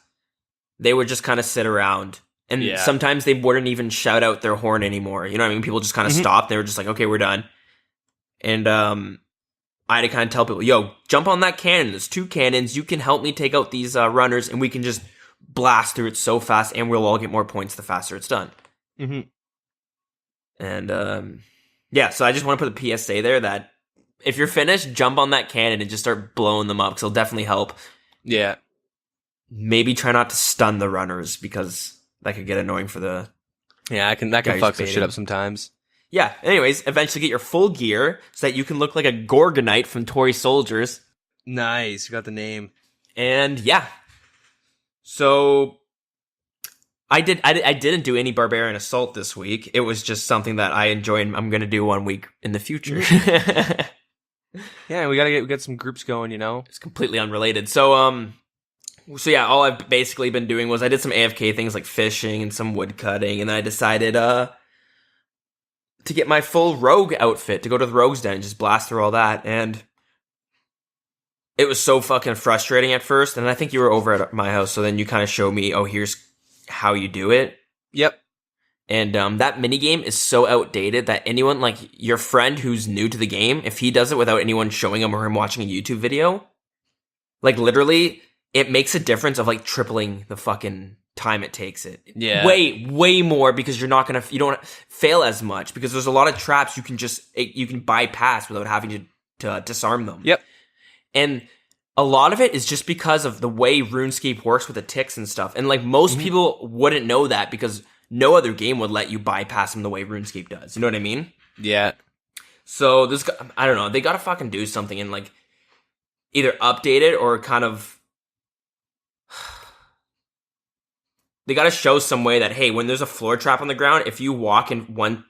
they would just kind of sit around. And sometimes they wouldn't even shout out their horn anymore. You know what I mean? People just kind of stopped. They were just like, okay, we're done. And I had to kind of tell people, yo, jump on that cannon. There's 2 cannons. You can help me take out these runners, and we can just blast through it so fast, and we'll all get more points the faster it's done. Mm-hmm. And so I just want to put a PSA there that if you're finished, jump on that cannon and just start blowing them up, because it'll definitely help. Yeah. Maybe try not to stun the runners, because that could get annoying for the... Yeah, that can fuck some shit up sometimes. Yeah, anyways, eventually get your full gear so that you can look like a Gorgonite from Toy Soldiers. Nice, you got the name. And yeah. So I didn't do any Barbarian Assault this week. It was just something that I enjoy and I'm going to do one week in the future. Yeah, we got to get some groups going, you know? It's completely unrelated. So yeah, all I've basically been doing was I did some AFK things like fishing and some wood cutting, and then I decided to get my full rogue outfit, to go to the rogue's den and just blast through all that. And it was so fucking frustrating at first, and I think you were over at my house, so then you kind of showed me, oh, here's how you do it. Yep. And that minigame is so outdated that anyone, like your friend who's new to the game, if he does it without anyone showing him or him watching a YouTube video, like literally... it makes a difference of like tripling the fucking time it takes it. Yeah. Way more, because you don't fail as much, because there's a lot of traps you can bypass without having to disarm them. Yep. And a lot of it is just because of the way RuneScape works with the ticks and stuff. And like most people wouldn't know that, because no other game would let you bypass them the way RuneScape does. You know what I mean? Yeah. So I don't know, they gotta fucking do something and like either update it or kind of... They gotta show some way that, hey, when there's a floor trap on the ground, if you walk in one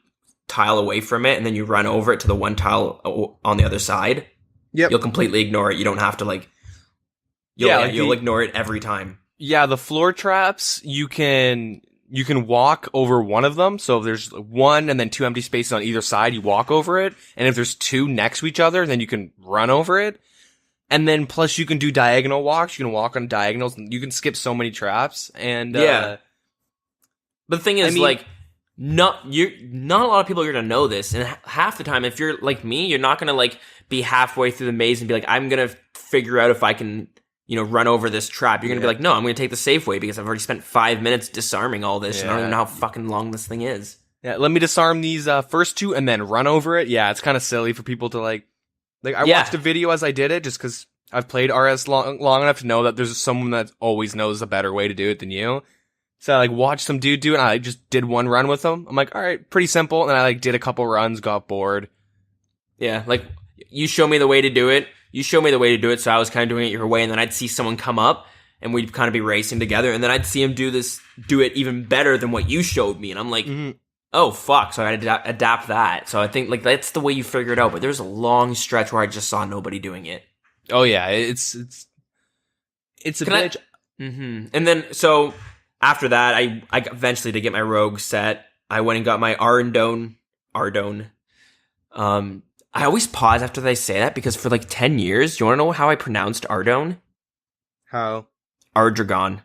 tile away from it and then you run over it to the one tile on the other side, you'll completely ignore it. You don't have to like... You'll ignore it every time. Yeah, the floor traps, you can walk over one of them. So if there's 1 and then 2 empty spaces on either side, you walk over it. And if there's 2 next to each other, then you can run over it. And then plus you can do diagonal walks. You can walk on diagonals. You can skip so many traps. And but the thing is, not a lot of people are gonna know this. And half the time, if you're like me, you're not gonna like be halfway through the maze and be like, I'm gonna figure out if I can, run over this trap. You're gonna be like, no, I'm gonna take the safe way, because I've already spent 5 minutes disarming all this, and I don't even know how fucking long this thing is. Yeah, let me disarm these first 2 and then run over it. Yeah, it's kind of silly for people to like. I watched a video as I did it, just because I've played RS long enough to know that there's someone that always knows a better way to do it than you. So I like watched some dude do it, and I just did one run with him. I'm like, all right, pretty simple. And then I like did a couple runs, got bored. Yeah, like you show me the way to do it. You show me the way to do it, so I was kind of doing it your way, and then I'd see someone come up, and we'd kind of be racing together, and then I'd see him do it even better than what you showed me, and I'm like, oh fuck! So I had to adapt that. So I think like that's the way you figure it out. But there's a long stretch where I just saw nobody doing it. Oh yeah, it's a bitch. And then so after that, I eventually to get my rogue set, I went and got my Ardone. I always pause after they say that because for like 10 years, do you want to know how I pronounced Ardone? How? Ardragon.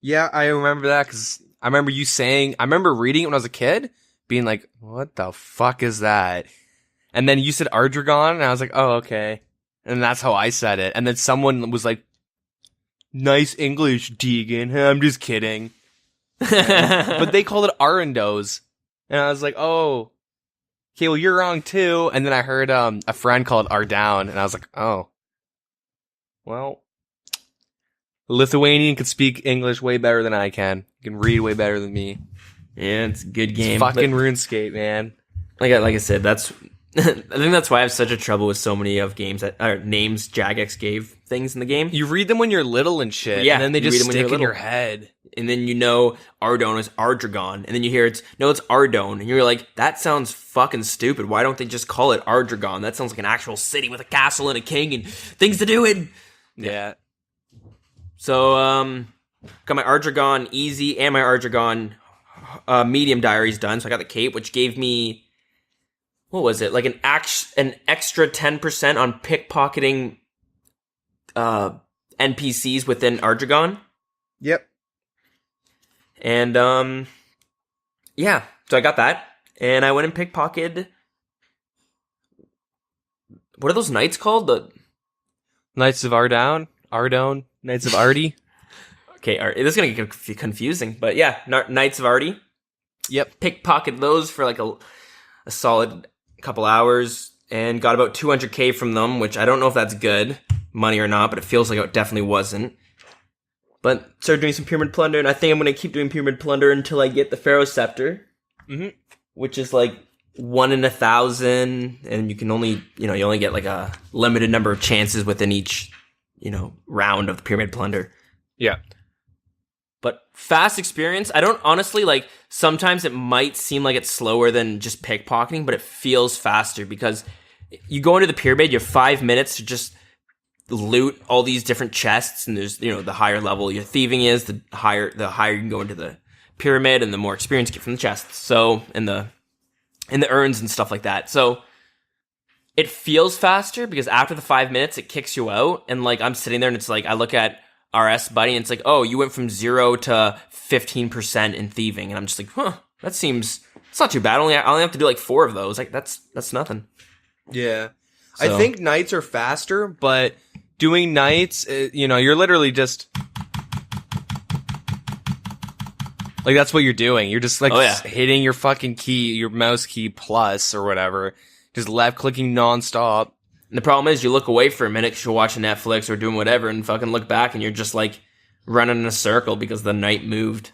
Yeah, I remember that because I remember you saying, I remember reading it when I was a kid, being like, what the fuck is that? And then you said Ardragon, and I was like, oh, okay. And that's how I said it. And then someone was like, nice English, Deagin. I'm just kidding. But they called it Arendos. And I was like, oh, okay, well, you're wrong too. And then I heard a friend call it Ardown, and I was like, oh. Well, Lithuanian could speak English way better than I can. You can read way better than me. Yeah, it's a good game. It's fucking RuneScape, man. Like I said, that's I think that's why I have such a trouble with so many of games that names Jagex gave things in the game. You read them when you're little and shit, Yeah, and then they you just read them when stick you're in your little. head. And then you know Ardone is Ardragon, and then you hear it's Ardone, and you're like, that sounds fucking stupid. Why don't they just call it Ardragon? That sounds like an actual city with a castle and a king and things to do in. Yeah. So, got my Ardragon easy and my Ardragon medium diaries done. So I got the cape, which gave me, what was it? Like an extra 10% on pickpocketing NPCs within Ardragon. Yep. And, yeah, so I got that. And I went and pickpocketed. What are those knights called? The Knights of Ardone, Knights of Ardy. Okay, this is going to get confusing. But yeah, Knights of Ardy. Yep. Pickpocket those for like a solid couple hours. And got about 200k from them, which I don't know if that's good money or not, but it feels like it definitely wasn't. But started doing some Pyramid Plunder, and I think I'm going to keep doing Pyramid Plunder until I get the Pharaoh Scepter, which is like 1 in 1,000, and you can only, you only get like a limited number of chances within each, round of the Pyramid Plunder. Yeah. But fast experience, I don't honestly, like, sometimes it might seem like it's slower than just pickpocketing, but it feels faster because you go into the pyramid, you have 5 minutes to just loot all these different chests, and there's, the higher level your thieving is, the higher you can go into the pyramid, and the more experience you get from the chests. So, in the urns and stuff like that. So, it feels faster because after the 5 minutes, it kicks you out, and like, I'm sitting there and it's like, I look at RS buddy, and it's like, oh, you went from 0 to 15% in thieving, and I'm just like, it's not too bad. I only have to do like 4 of those. Like, that's nothing. Yeah. So. I think knights are faster, but doing knights, you're literally just like, that's what you're doing. You're just like hitting your fucking key, your mouse key plus or whatever, just left clicking nonstop. And the problem is you look away for a minute because you're watching Netflix or doing whatever, and fucking look back and you're just like running in a circle because the knight moved.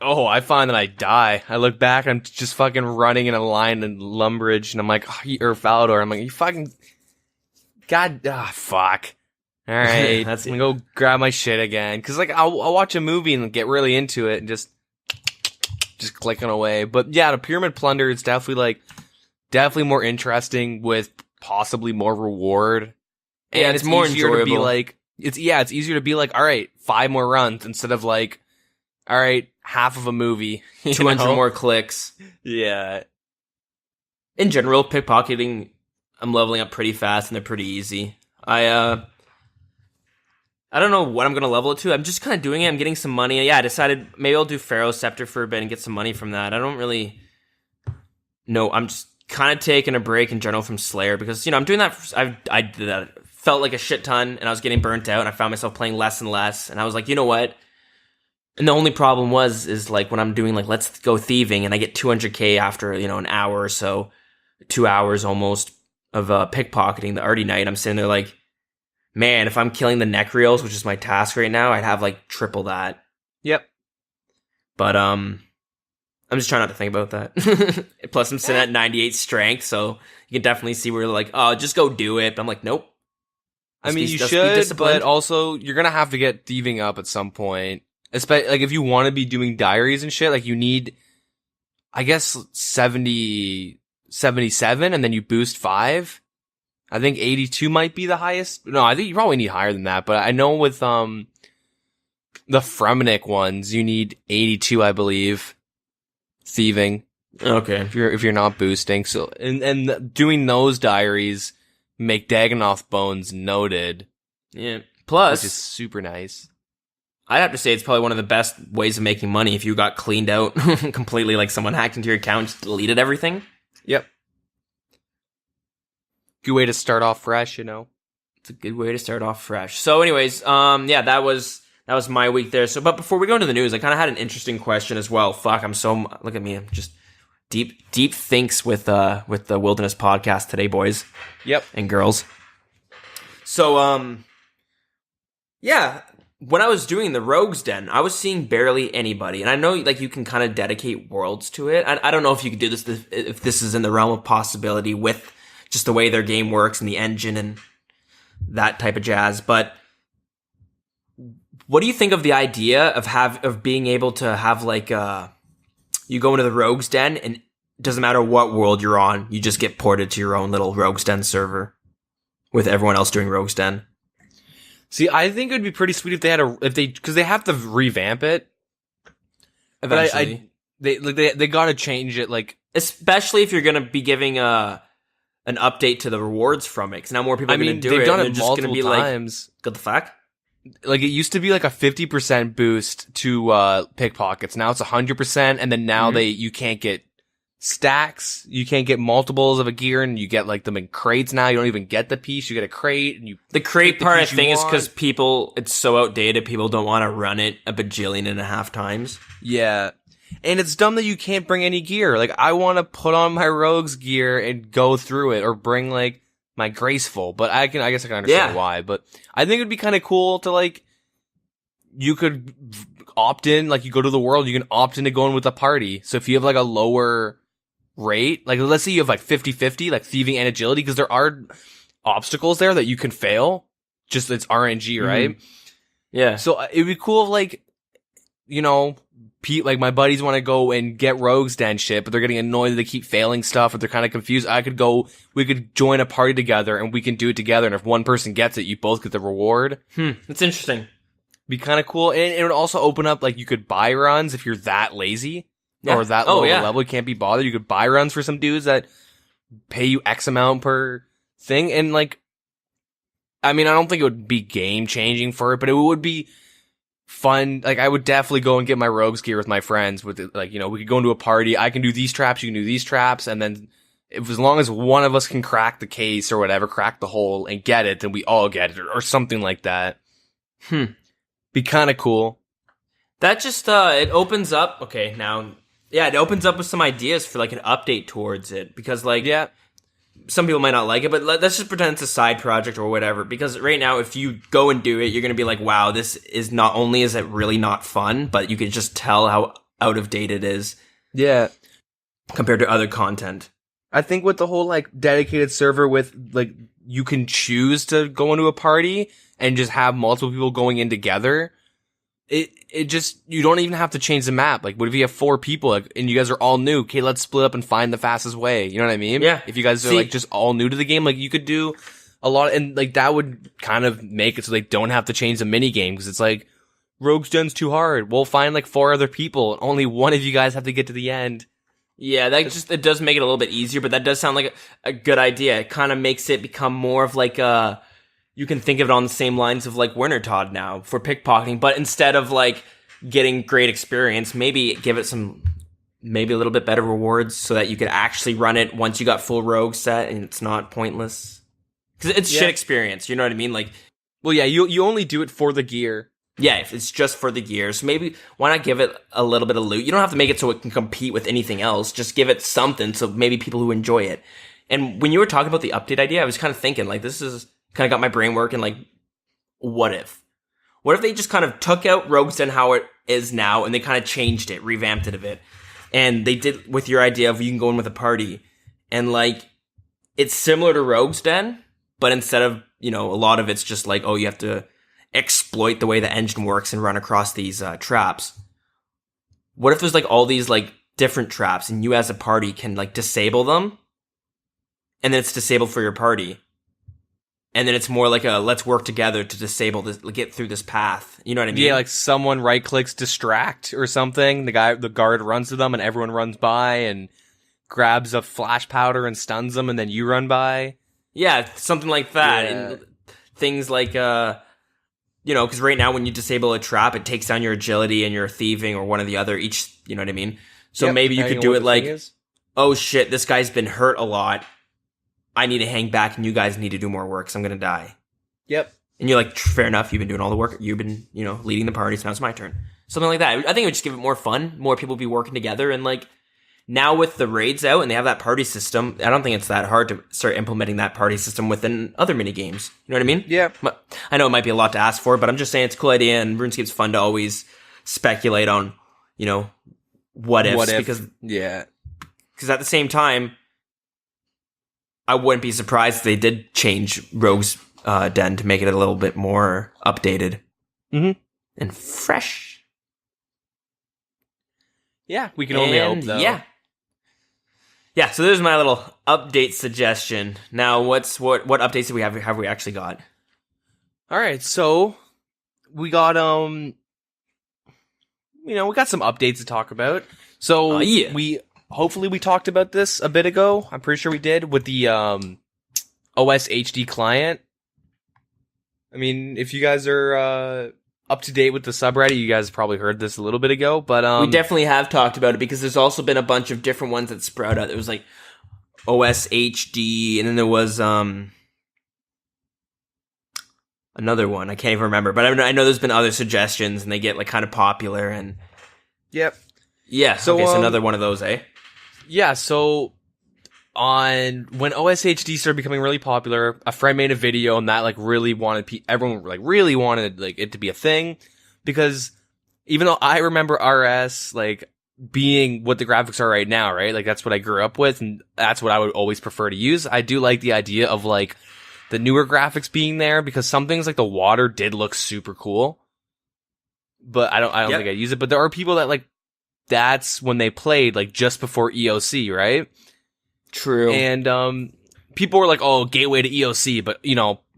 Oh, I find that I die. I look back, I'm just fucking running in a line in Lumbridge, and I'm like, or Falador. I'm like, you fucking, fuck. All right, I'm gonna go grab my shit again. Cause like, I'll watch a movie and get really into it and just clicking away. But yeah, the Pyramid Plunder is definitely more interesting with possibly more reward. And it's more easier enjoyable. to be like, it's easier to be like, all right, 5 more runs instead of like, all right, half of a movie. 200 more clicks. Yeah. In general, pickpocketing, I'm leveling up pretty fast and they're pretty easy. I don't know what I'm going to level it to. I'm just kind of doing it. I'm getting some money. Yeah, I decided maybe I'll do Pharaoh Scepter for a bit and get some money from that. I don't really know. I'm just kind of taking a break in general from Slayer because, I'm doing that. I did that. Felt like a shit ton and I was getting burnt out and I found myself playing less and less. And I was like, you know what? And the only problem is like when I'm doing like, let's go thieving and I get 200k after, an hour or so, 2 hours almost of pickpocketing the Arty Knight. I'm sitting there like, man, if I'm killing the Necreals, which is my task right now, I'd have like triple that. Yep. But I'm just trying not to think about that. Plus, I'm sitting at 98 strength, so you can definitely see where like, oh, just go do it. But I'm like, nope. I mean, you should, but also you're gonna have to get thieving up at some point. Especially like if you want to be doing diaries and shit, like you need, I guess 70, 77, and then you boost 5. I think 82 might be the highest. No, I think you probably need higher than that. But I know with the Fremenic ones, you need 82, I believe. Thieving. Okay. If you're not boosting. So and doing those diaries make Dagganoth bones noted. Yeah. Plus, which is super nice. I'd have to say it's probably one of the best ways of making money if you got cleaned out completely, like someone hacked into your account, just deleted everything. Yep. Good way to start off fresh, you know. It's a good way to start off fresh. So anyways, yeah, that was my week there. So but before we go into the news, I kind of had an interesting question as well. Fuck, look at me. I'm just deep thinks with the Wilderness podcast today, boys. Yep. And girls. So yeah, when I was doing the Rogues Den, I was seeing barely anybody. And I know like you can kind of dedicate worlds to it. I don't know if you could do this, if this is in the realm of possibility with just the way their game works and the engine and that type of jazz. But what do you think of the idea of being able to have like you go into the Rogues Den and it doesn't matter what world you're on, you just get ported to your own little Rogues Den server with everyone else doing Rogues Den? See, I think it would be pretty sweet if because they have to revamp it. Eventually. They got to change it, like especially if you're going to be giving an update to the rewards from it. Because now more people are going to do it. They've done it just multiple be times. Like, what the fuck? Like it used to be like a 50% boost to pickpockets. Now it's 100%, and then now you can't get stacks. You can't get multiples of a gear, and you get like them in crates now. You don't even get the piece. You get a crate, and the crate part I think is because it's so outdated. People don't want to run it a bajillion and a half times. Yeah. And it's dumb that you can't bring any gear. Like I want to put on my Rogue's gear and go through it, or bring like my Graceful, but I guess I can understand why, but I think it'd be kind of cool to like, you could opt in, like you go to the world, you can opt into going with a party. So if you have like a lower rate, like let's say you have like 50-50, like thieving and agility, because there are obstacles there that you can fail. Just it's RNG, right? Yeah. So it'd be cool if like, you know, like my buddies want to go and get Rogues Den shit, but they're getting annoyed that they keep failing stuff, or they're kind of confused. We could join a party together and we can do it together. And if one person gets it, you both get the reward. That's interesting. Be kind of cool. And it would also open up, like you could buy runs if you're that lazy or that low level. You can't be bothered. You could buy runs for some dudes that pay you X amount per thing. And like, I mean, I don't think it would be game changing for it, but it would be fun. Like I would definitely go and get my Rogues gear with my friends with like, you know, we could go into a party. I can do these traps. You can do these traps. And then as long as one of us can crack the case or whatever, crack the hole and get it, then we all get it or something like that. Be kind of cool. That just, it opens up. Okay. Now, yeah, it opens up with some ideas for like an update towards it, because like, yeah, some people might not like it, but let's just pretend it's a side project or whatever. Because right now, if you go and do it, you're going to be like, wow, this is not only is it really not fun, but you can just tell how out of date it is. Yeah. Compared to other content. I think with the whole like dedicated server with like, you can choose to go into a party and just have multiple people going in together. It just, you don't even have to change the map. Like, what if you have 4 people like, and you guys are all new? Okay, let's split up and find the fastest way. You know what I mean? Yeah. If you guys are like just all new to the game, like you could do a lot, and like that would kind of make it so they don't have to change the mini game, because it's like, Rogues Den's too hard. We'll find like 4 other people. Only one of you guys have to get to the end. Yeah, it does make it a little bit easier, but that does sound like a good idea. It kind of makes it become more of like you can think of it on the same lines of like Wintertodt now for pickpocketing, but instead of like getting great experience, maybe give it maybe a little bit better rewards so that you could actually run it once you got full rogue set and it's not pointless. Because it's shit experience, you know what I mean? Like, well, yeah, you only do it for the gear. Yeah, if it's just for the gear. So maybe, why not give it a little bit of loot? You don't have to make it so it can compete with anything else. Just give it something so maybe people who enjoy it. And when you were talking about the update idea, I was kind of thinking, like, this is kind of got my brain working, like, what if? What if they just kind of took out Rogue's Den how it is now, and they kind of changed it, revamped it a bit, and they did with your idea of you can go in with a party, and like it's similar to Rogue's Den, but instead of a lot of it's just like you have to exploit the way the engine works and run across these traps. What if there's like all these like different traps, and you as a party can like disable them, and then it's disabled for your party. And then it's more like a let's work together to disable this, get through this path. You know what I mean? Yeah, like someone right clicks distract or something. The guard runs to them, and everyone runs by and grabs a flash powder and stuns them, and then you run by. Yeah, something like that. Yeah. And things like because right now when you disable a trap, it takes down your agility and your thieving or one or the other. Each, you know what I mean? So maybe you could do it like, oh shit, this guy's been hurt a lot. I need to hang back and you guys need to do more work, so I'm going to die. Yep. And you're like, fair enough, you've been doing all the work. You've been, leading the party, so now it's my turn. Something like that. I think it would just give it more fun. More people be working together. And like, now with the raids out and they have that party system, I don't think it's that hard to start implementing that party system within other mini games. You know what I mean? Yeah. I know it might be a lot to ask for, but I'm just saying it's a cool idea, and RuneScape's fun to always speculate on, what ifs. Because at the same time, I wouldn't be surprised if they did change Rogue's Den to make it a little bit more updated and fresh. Yeah, we can only hope, though. Yeah, so there's my little update suggestion. Now, what updates do we have we actually got? All right, so we got we got some updates to talk about. So hopefully we talked about this a bit ago. I'm pretty sure we did with the OSHD client. I mean, if you guys are up to date with the subreddit, you guys probably heard this a little bit ago, but we definitely have talked about it because there's also been a bunch of different ones that sprout out. There was like OSHD, and then there was another one. I can't even remember, but I know there's been other suggestions, and they get like kind of popular. And yep, yeah. So another one of those, eh? Yeah. So when OSHD started becoming really popular, a friend made a video, and that like really wanted everyone like really wanted like it to be a thing, because even though I remember RS like being what the graphics are right now, right? Like that's what I grew up with, and that's what I would always prefer to use. I do like the idea of like the newer graphics being there, because some things like the water did look super cool, but I don't think I use it. But there are people that like that's when they played like just before EOC, right? True. And people were like, "Oh, gateway to EOC," but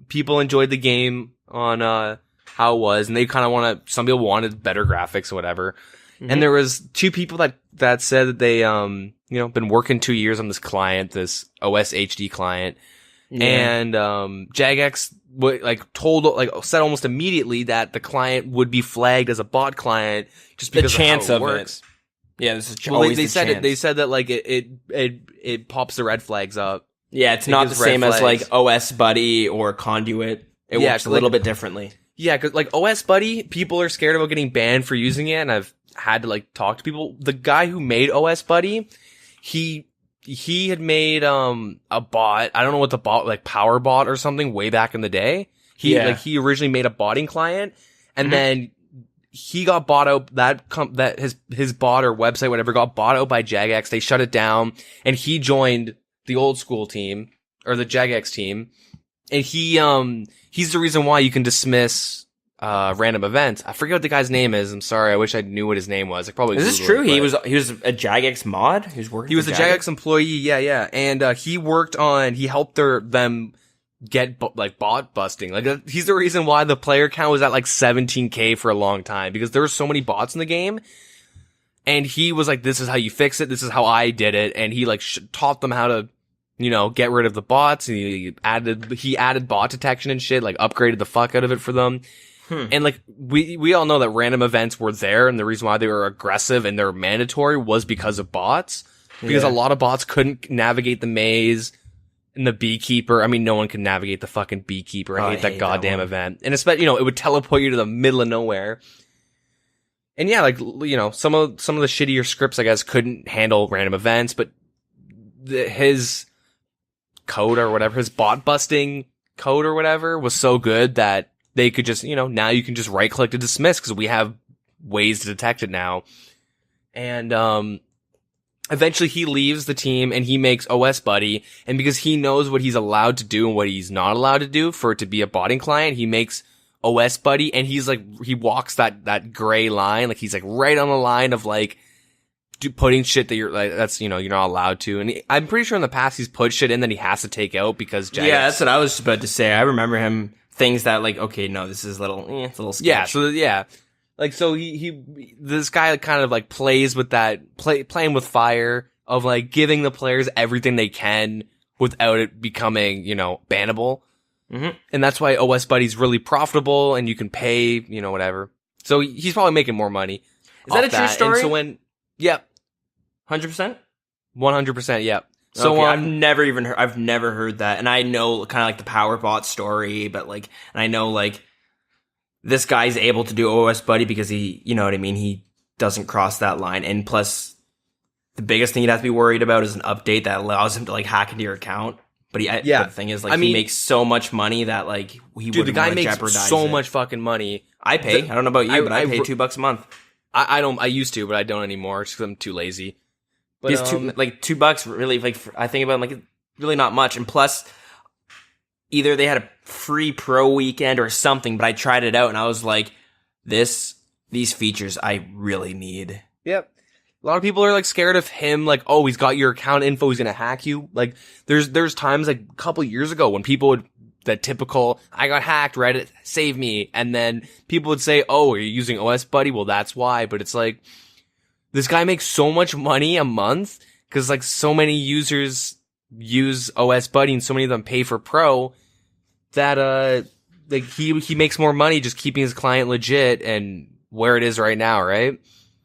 people enjoyed the game on how it was, and they kind of some people wanted better graphics or whatever. Mm-hmm. And there was two people that said that they been working 2 years on this client, this OSHD client. Yeah. And Jagex said almost immediately that the client would be flagged as a bot client just because the chance of how it of works. It. Yeah, this is they said chance. They said that like it pops the red flags up. Yeah, it's not the same as like OS Buddy or Conduit. It works a little bit differently. Yeah, because like OS Buddy, people are scared about getting banned for using it, and I've had to like talk to people. The guy who made OS Buddy, he had made a bot. I don't know what the bot, like Power Bot or something, way back in the day. He originally made a botting client, and then he got bought out. That his bot or website, whatever, got bought out by Jagex. They shut it down, and he joined the Oldschool team or the Jagex team, and he's the reason why you can dismiss random events. I forget what the guy's name is. I'm sorry. I wish I knew what his name was. I probably is this true? He was a Jagex mod. He was a Jagex employee. Yeah. And he helped them get like bot busting. Like he's the reason why the player count was at like 17K for a long time, because there were so many bots in the game. And he was like, "This is how you fix it. This is how I did it." And he like taught them how to, get rid of the bots. And he added bot detection and shit. Like upgraded the fuck out of it for them. And like we all know that random events were there, and the reason why they were aggressive and they're mandatory was because of bots. Because a lot of bots couldn't navigate the maze and the beekeeper. I mean, no one can navigate the fucking beekeeper. I hate that goddamn event. And especially, it would teleport you to the middle of nowhere. And yeah, like some of the shittier scripts, I guess, couldn't handle random events, but his code or whatever, his bot busting code or whatever, was so good that they could just, now you can just right click to dismiss because we have ways to detect it now. And, eventually he leaves the team and he makes OS Buddy. And because he knows what he's allowed to do and what he's not allowed to do for it to be a botting client, he makes OS Buddy. And he's like, he walks that gray line. Like he's like right on the line of like, putting shit that you're like, that's, you're not allowed to. And I'm pretty sure in the past he's put shit in that he has to take out because Jagex. Yeah, that's what I was about to say. I remember him things that like, okay, no, this is it's a little sketch. Yeah, so yeah. Like, so this guy kind of like plays with that, playing with fire of like giving the players everything they can without it becoming, bannable. Mm-hmm. And that's why OS Buddy's really profitable and you can pay, whatever. So he's probably making more money. Is that a true story? And so yep. 100%? 100%, yep. So okay, I've never heard that. And I know kind of like the Powerbot story, but like, and I know like, this guy's able to do OS Buddy because he, you know what I mean? He doesn't cross that line. And plus, the biggest thing he'd have to be worried about is an update that allows him to like hack into your account. But but the thing is, like, he makes so much money that like he wouldn't want to jeopardize so much fucking money. I pay. I don't know about you, but I pay $2 a month. I don't. I used to, but I don't anymore just because I'm too lazy. But it's $2 really. Like I think about like really not much. And plus, either they had a free pro weekend or something, but I tried it out and I was like, these features I really need. Yep. A lot of people are like scared of him, like, oh, he's got your account info, he's gonna hack you. Like, there's times like a couple years ago when people would, that typical, I got hacked, Reddit, save me. And then people would say, oh, are you using OS Buddy? Well, that's why. But it's like, this guy makes so much money a month because like so many users use OS Buddy and so many of them pay for pro that, like he makes more money just keeping his client legit and where it is right now, right?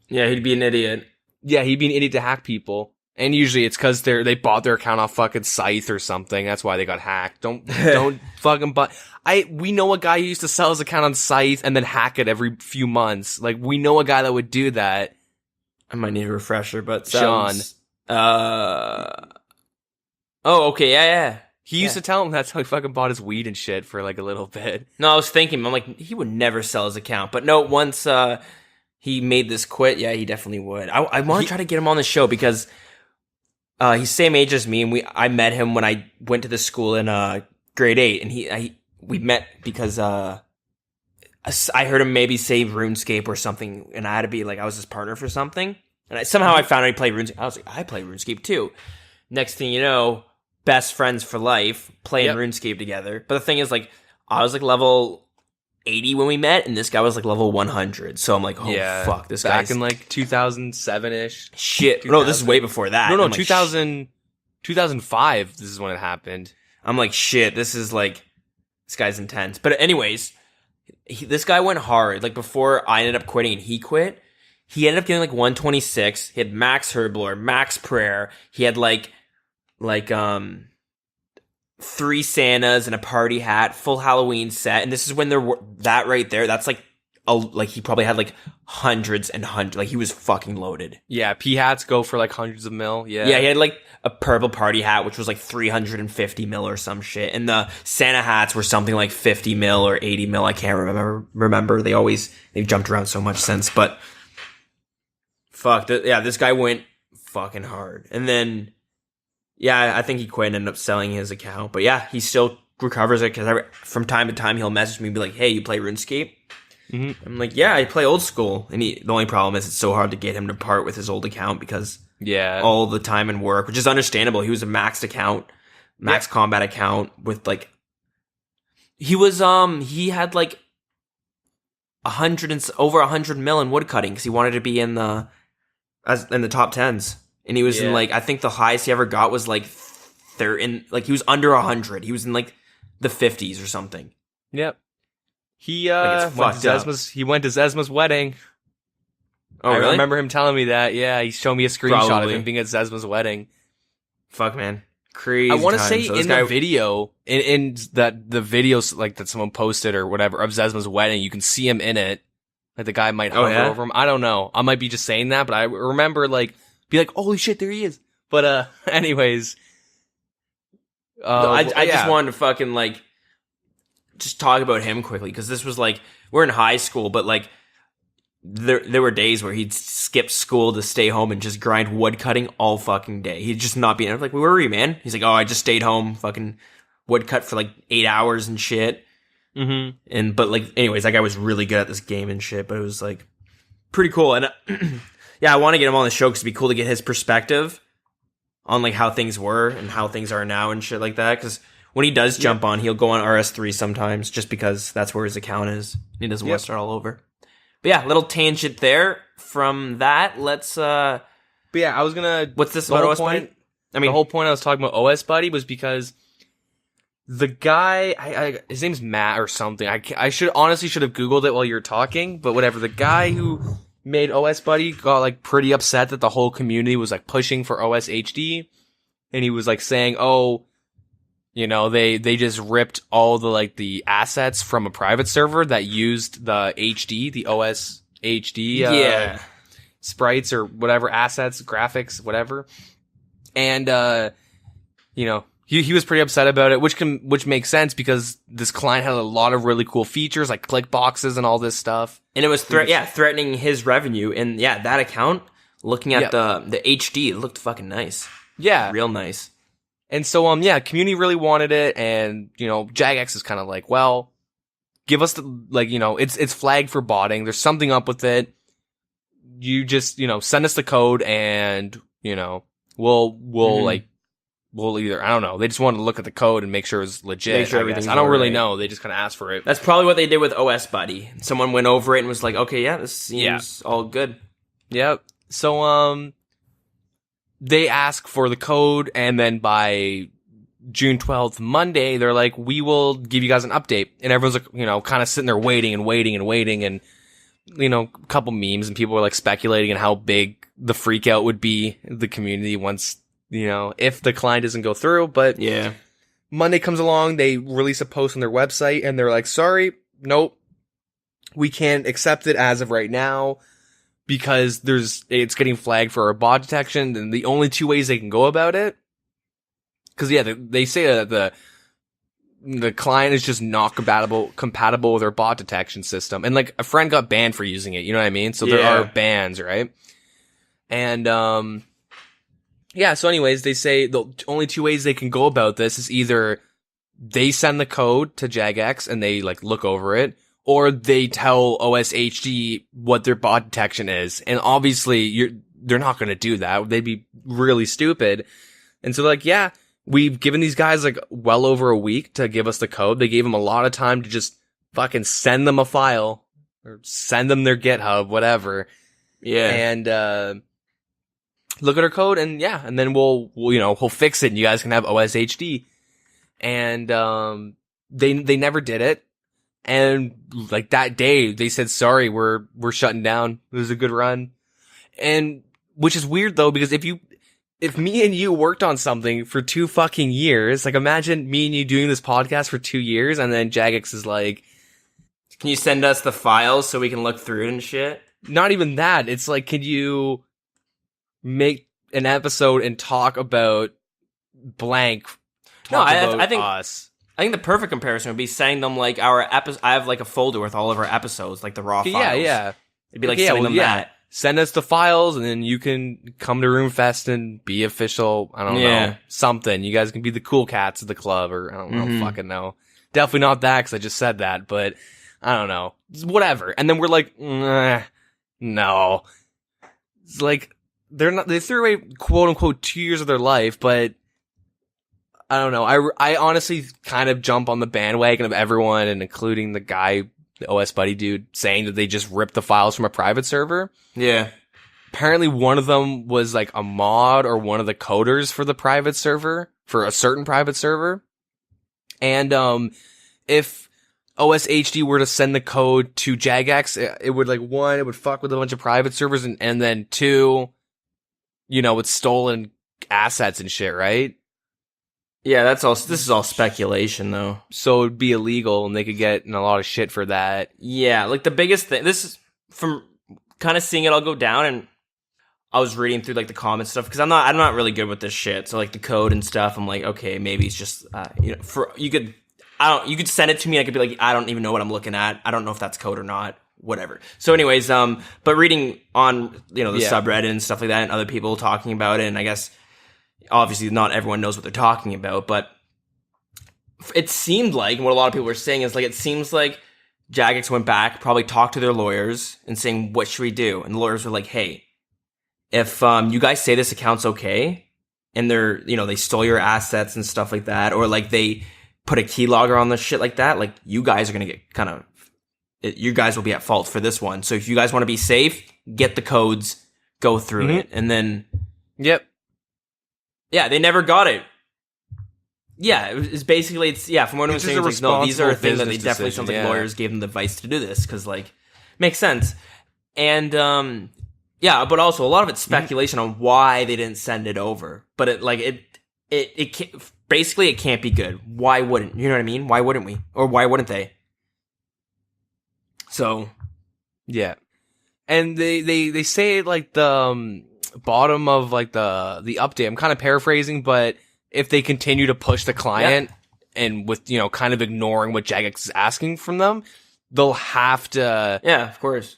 Yeah, he'd be an idiot. Yeah, he'd be an idiot to hack people. And usually it's because they bought their account off fucking Scythe or something. That's why they got hacked. Don't fucking buy. We know a guy who used to sell his account on Scythe and then hack it every few months. Like, we know a guy that would do that. I might need a refresher, but Sean. Oh, okay, yeah. He used to tell him that's how he fucking bought his weed and shit for like a little bit. No, I was thinking, I'm like, he would never sell his account. But no, once he made this quit, yeah, he definitely would. I want to try to get him on the show because he's same age as me, and I met him when I went to the school in grade 8, and we met because I heard him maybe say RuneScape or something, and I had to be like, I was his partner for something, and somehow I found out he played RuneScape. I was like, I play RuneScape too. Next thing you know, best friends for life, playing RuneScape together. But the thing is, like, I was like level 80 when we met, and this guy was like level 100. So I'm like, fuck, this guy back in like 2007-ish. Shit. No, this is way before that. No, I'm 2005, this is when it happened. I'm like, shit, this guy's intense. But anyways, this guy went hard. Like, before I ended up quitting and he quit, he ended up getting like 126. He had max Herblore, max Prayer. He had like 3 Santas and a party hat, full Halloween set. And this is when that right there, that's like he probably had like hundreds and hundreds. Like, he was fucking loaded. Yeah, P hats go for like hundreds of mil. Yeah. Yeah, he had like a purple party hat, which was like 350 mil or some shit. And the Santa hats were something like 50 mil or 80 mil. I can't remember. They've jumped around so much since, but fuck. This guy went fucking hard. And then, yeah, I think he quit and ended up selling his account. But yeah, he still recovers it because from time to time he'll message me and be like, hey, you play RuneScape? Mm-hmm. I'm like, yeah, I play Oldschool. And the only problem is it's so hard to get him to part with his old account because all the time and work, which is understandable. He was a maxed account, max combat account with like, he had like over 100 mil in woodcutting because he wanted to be in the top 10s. And he was in like, I think the highest he ever got was like he was under 100. He was in like the 50s or something. Yep. He went to Zesma's wedding. Oh, really? I remember him telling me that. Yeah, he showed me a screenshot of him being at Zesma's wedding. Fuck, man. Crazy. I want to say so the video, in that the videos like that someone posted or whatever of Zesma's wedding, you can see him in it. Like, the guy might hover over him. I don't know. I might be just saying that, but I remember like, be like, holy shit, there he is. But anyways, I just wanted to fucking like just talk about him quickly because this was like we're in high school, but like there were days where he'd skip school to stay home and just grind wood cutting all fucking day. He'd just not be. I'm like, where were you, man? He's like, oh, I just stayed home, fucking wood cut for like 8 hours and shit. Mm-hmm. But like, anyways, that guy was really good at this game and shit. But it was like pretty cool. And yeah, I want to get him on the show because it'd be cool to get his perspective on like how things were and how things are now and shit like that. Because when he does jump on, he'll go on RS3 sometimes just because that's where his account is. He doesn't want to start all over. But yeah, little tangent there from that. Let's But yeah, I was gonna. What's this about OS Buddy? I mean, the whole point I was talking about OS Buddy was because the guy, his name's Matt or something. I should have Googled it while you were talking, but whatever. The guy who made OS Buddy got like pretty upset that the whole community was like pushing for OSHD, and he was like saying, "Oh, you know, they just ripped all the like the assets from a private server that used the HD, the OSHD, sprites or whatever assets, graphics, whatever." And you know, he was pretty upset about it, which makes sense because this client had a lot of really cool features like click boxes and all this stuff. And it was threatening his revenue. And yeah, that account, looking at the HD, it looked fucking nice. Yeah, real nice. And so, community really wanted it, and, you know, Jagex is kind of like, well, give us the, like, you know, it's flagged for botting. There's something up with it. You just, you know, send us the code, and, you know, we'll either, I don't know. They just wanted to look at the code and make sure it's legit. Make sure everything's I don't really know. They just kind of asked for it. That's probably what they did with OS Buddy. Someone went over it and was like, okay, yeah, this seems all good. Yep. So, they ask for the code, and then by June 12th, Monday, they're like, we will give you guys an update. And everyone's like, you know, kind of sitting there waiting, and, you know, a couple memes, and people were like speculating on how big the freak out would be, the community, once, you know, if the client doesn't go through. But yeah, Monday comes along, they release a post on their website, and they're like, sorry, nope, we can't accept it as of right now, because it's getting flagged for a bot detection, and the only two ways they can go about it, because yeah, they say that the client is just not compatible with their bot detection system, and like a friend got banned for using it, you know what I mean? So there are bans, right? And so anyways, they say the only two ways they can go about this is either they send the code to Jagex and they like look over it, or they tell OSHD what their bot detection is. And obviously they're not going to do that. They'd be really stupid. And so like, yeah, we've given these guys like well over a week to give us the code. They gave them a lot of time to just fucking send them a file or send them their GitHub, whatever. Yeah. And, look at our code, and and then we'll fix it, and you guys can have OSHD. And, they never did it. And like that day, they said, sorry, we're shutting down. It was a good run. And which is weird though, because if me and you worked on something for 2 fucking years, like imagine me and you doing this podcast for 2 years, and then Jagex is like, can you send us the files so we can look through it and shit? Not even that. It's like, can you make an episode and talk about blank? I think us. I think the perfect comparison would be sending them like our episode. I have like a folder with all of our episodes, like the raw files. Yeah. It'd be like sending them that. Send us the files, and then you can come to Roomfest and be official. I don't know, something. You guys can be the cool cats of the club, or I don't fucking know. Definitely not that, because I just said that. But I don't know, whatever. And then we're like, no. It's like they threw away quote unquote 2 years of their life, but I don't know. I honestly kind of jump on the bandwagon of everyone, and including the guy, the OS Buddy dude, saying that they just ripped the files from a private server. Yeah. Apparently one of them was like a mod or one of the coders for the private server, for a certain private server. And if OSHD were to send the code to Jagex, it would like, one, it would fuck with a bunch of private servers, and then two, you know, with stolen assets and shit, right? Yeah, this is all speculation though. So it'd be illegal, and they could get in a lot of shit for that. Yeah, like the biggest thing, this is from kind of seeing it all go down, and I was reading through like the comments stuff, because I'm not really good with this shit. So like the code and stuff, I'm like, okay, maybe it's just you could you could send it to me. I could be like, I don't even know what I'm looking at. I don't know if that's code or not. Whatever. So anyways, but reading on, the subreddit and stuff like that and other people talking about it, and I guess obviously not everyone knows what they're talking about, but it seemed like, and what a lot of people were saying is like, it seems like Jagex went back, probably talked to their lawyers and saying, what should we do? And the lawyers were like, hey, if you guys say this account's okay, and they're, they stole your assets and stuff like that, or like they put a keylogger on the shit like that, like you guys are going to get you guys will be at fault for this one. So if you guys want to be safe, get the codes, go through it. And then, yep. Yeah, they never got it. Yeah, it's basically, from what I'm saying, it's like, no, these are things that they definitely sounds like lawyers gave them the advice to do this, because, like, makes sense. And, but also a lot of it's speculation on why they didn't send it over. But it can't, basically it can't be good. Why wouldn't, you know what I mean? Why wouldn't we? Or why wouldn't they? So, yeah. And they say, like, the bottom of, like, the update, I'm kind of paraphrasing, but if they continue to push the client and with, kind of ignoring what Jagex is asking from them, they'll have to, of course,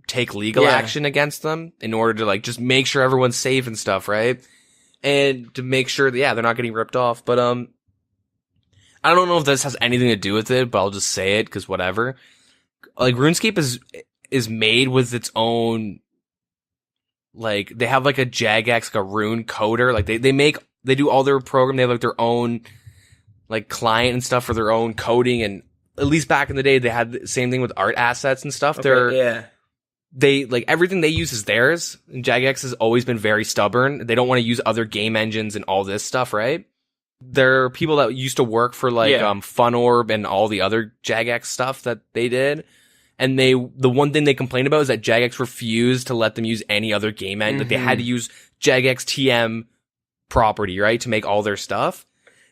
take legal action against them in order to, like, just make sure everyone's safe and stuff, right? And to make sure that, they're not getting ripped off. But, I don't know if this has anything to do with it, but I'll just say it, because whatever. Like, RuneScape is made with its own, like, they have, like, a Jagex, like a rune coder. Like, they do all their program. They have, like, their own, like, client and stuff for their own coding. And at least back in the day, they had the same thing with art assets and stuff. They, like, everything they use is theirs. And Jagex has always been very stubborn. They don't want to use other game engines and all this stuff, right? There are people that used to work for, like, FunOrb and all the other Jagex stuff that they did. And the one thing they complained about is that Jagex refused to let them use any other game engine. Like, they had to use Jagex TM property, right, to make all their stuff.